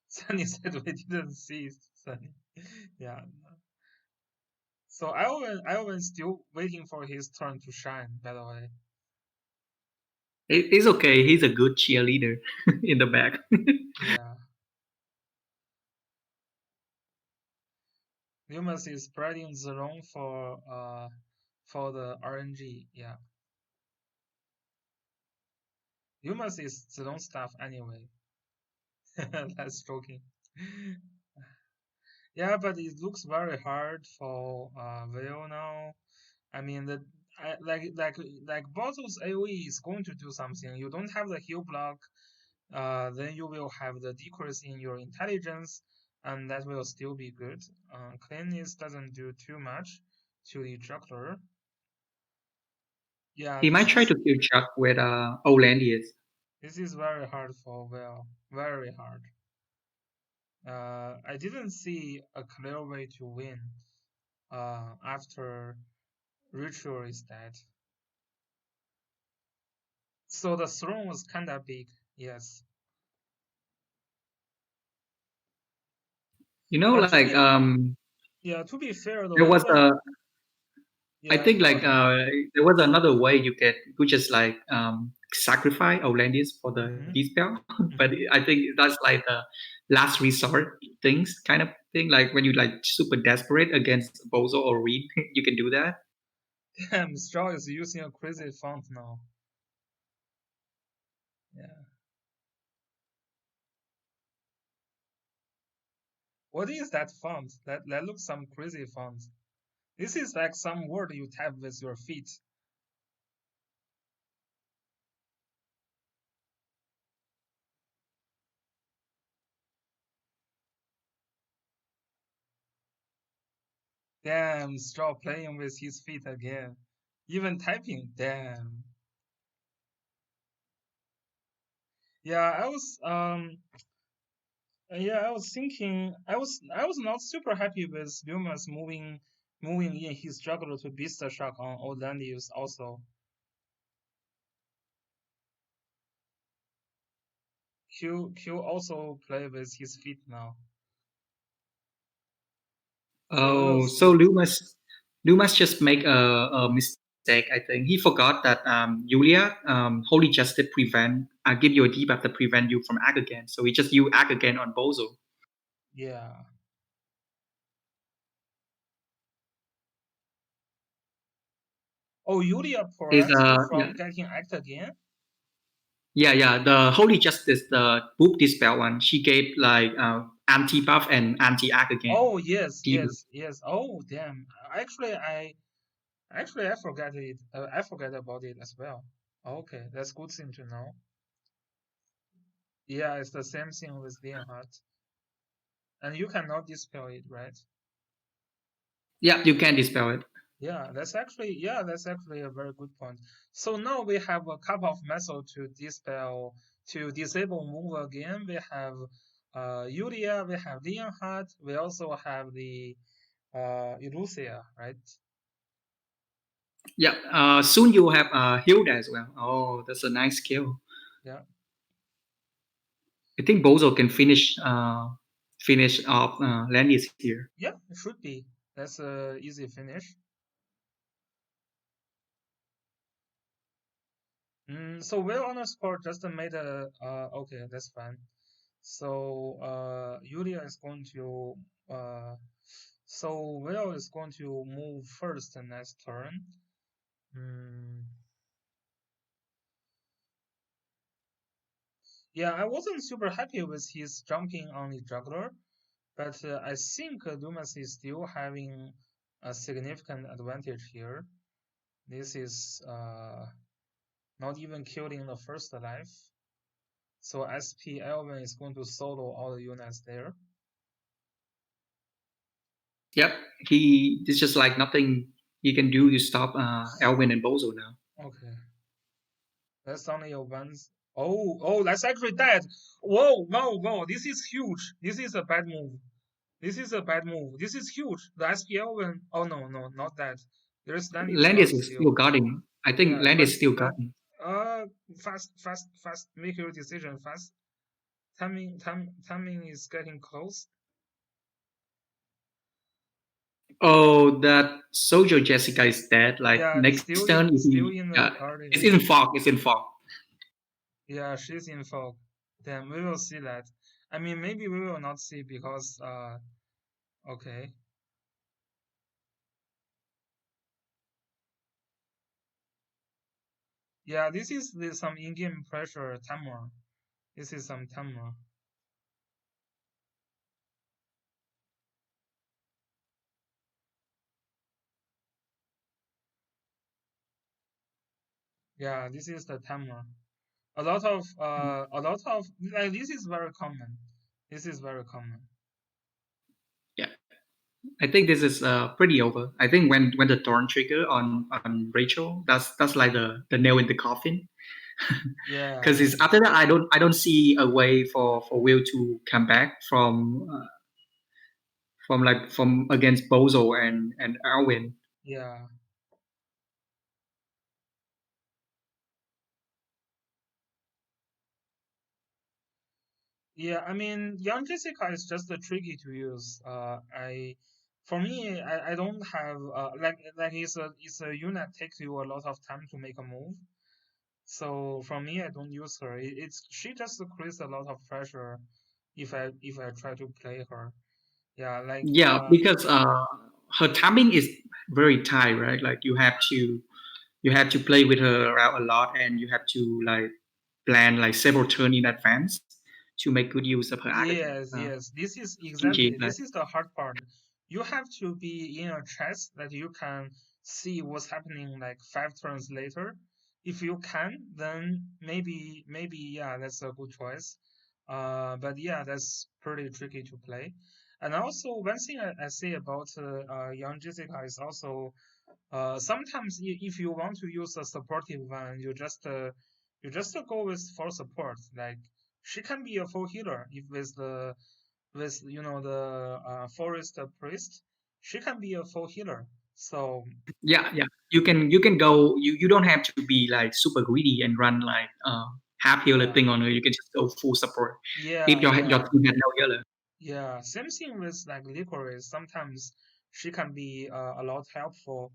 Sunny said we didn't see Sunny. Yeah. So Alvin still waiting for his turn to shine, by the way. It's okay. He's a good cheerleader in the back. Yeah. Leumas is spreading the room for the RNG. Yeah. Leumas is the own stuff anyway. That's joking. Yeah, but it looks very hard for Vale now. I mean the like Bottle's AoE is going to do something. You don't have the heal block, then you will have the decrease in your intelligence, and that will still be good. Cleanness doesn't do too much to the juggler. Yeah, He might try to kill Chuck with Olandius. this is very hard for Vale. Very hard. I didn't see a clear way to win after Ritual is dead. So the throne was kinda big, yes. You know, But like to be fair though, there was even a I yeah, think go like ahead. there was another way you just like sacrifice Olandis for the Mm-hmm. dispel, but Mm-hmm. I think that's like the last resort things kind of thing. Like when you like super desperate against Bozo or Reed, you can do that. Damn, Straw is using a crazy font now. Yeah. What is that font? That looks some crazy font. This is like some word you type with your feet. Damn, Straw playing with his feet again. Even typing, damn. Yeah, I was thinking I was not super happy with Leumas moving in his juggler to beast the shock on Olandius also. Q also play with his feet now. We'll Oh, so see. Lumas just make a mistake. I think he forgot that Julia Holy Justice prevent give you a debuff that prevent you from act again. So he just you act again on Bozo. Yeah. Oh, Yulia Is prevents you yeah from getting act again? yeah the Holy Justice the boop dispel one. She gave like anti buff and anti act again Oh yes, debuff. yes, yes. Oh damn. Actually I forgot it. I forgot about it as well. Okay, that's good thing to know. Yeah, it's the same thing with Leonhardt. And you cannot dispel it, right? Yeah, you can dispel it. That's actually a very good point. So now we have a couple of methods to dispel to disable move again. We have Yulia, we have Leonhardt, we also have the Elucia, right? Yeah. Soon you will have Hilda as well. Oh, that's a nice skill. Yeah. I think Bozo can finish off Landis here. Yeah, it should be. That's a easy finish. So Will underscore just made a okay, that's fine. So Yulia is going to so Will is going to move first next turn. Mm, yeah, I wasn't super happy with his jumping on the juggler, but I think Leumas is still having a significant advantage here. This is not even killing the first life. So SP Elvin is going to solo all the units there. Yep, he. It's just like nothing he can do to stop Elvin and Bozo now. Okay. That's only a one. Oh, that's actually dead. Whoa, no, this is huge. This is a bad move. This is a bad move. This is huge. The SPL win. Oh no, not that. There's Landis Landis left is still still. guarding. I think Yeah, Landis still guarding. uh, fast. Make your decision fast. Timing is getting close. Oh, that soldier Jessica is dead. Like Yeah, next turn, if still he, in the yeah, it's garden. in fog. It's in fog. Yeah, she's in fog. Then we will see that. I mean, maybe we will not see because okay. Yeah, this is some in-game pressure timer. This is some timer. Yeah, this is the timer. A lot of like this is very common. This is very common. Yeah, I think this is pretty over. I think when the turn trigger on Rachel, that's like the nail in the coffin. Because Yeah, it's after that I don't see a way for Will to come back from against Bozo and Alwyn. yeah, yeah. I mean, young Jessica is just tricky to use. For me, I don't have like it's a unit takes you a lot of time to make a move. So for me, I don't use her. It's she just creates a lot of pressure if I try to play her. Yeah, like Yeah, because her timing is very tight, right? Like you have to play with her around a lot, and you have to like plan like several turns in advance to make good use of her yes, yes. This is CG. exactly Like this is the hard part. You have to be in a chess that you can see what's happening like 5 turns later. If you can, then maybe yeah, that's a good choice. But yeah, that's pretty tricky to play. And also one thing I say about young Jessica is also sometimes if you want to use a supportive one, you just go with full support. Like she can be a full healer if with the forest priest, she can be a full healer. So yeah, you can go. You don't have to be like super greedy and run like half healer yeah, thing on her. You can just go full support if yeah, your yeah, team has no healer. yeah. Same thing with like licorice. Sometimes she can be a lot helpful.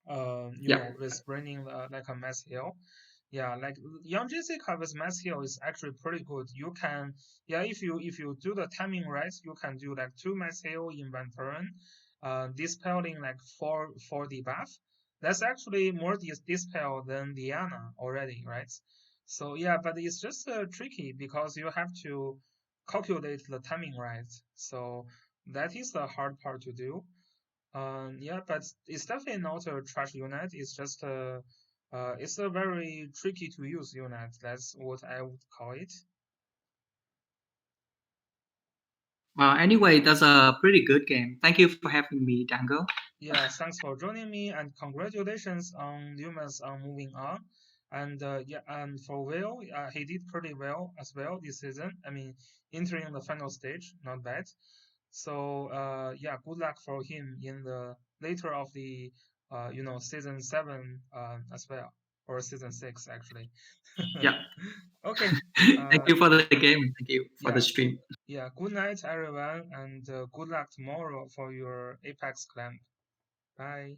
Yeah, With bringing like a mass heal. Yeah, like Young Jessica with mass heal is actually pretty good. You can, yeah, if you do the timing right, you can do like 2 mass heal in 1 turn, dispelling like four debuff. That's actually more dispel than Diana already, right? So yeah, but it's just tricky because you have to calculate the timing right. So that is the hard part to do. Yeah, but it's definitely not a trash unit. It's a very tricky to use unit. That's what I would call it. Anyway, that's a pretty good game. Thank you for having me, Dango. Yeah, thanks for joining me and congratulations on Leumas on moving on. And yeah, and for Will, he did pretty well as well this season. I mean, entering the final stage, not bad. So yeah, good luck for him in the later of the season 7 as well. or season 6 actually. Yeah. Okay. Thank you for the game. Thank you for the Yeah. stream. Yeah. Good night, everyone, and good luck tomorrow for your Apex climb. Bye.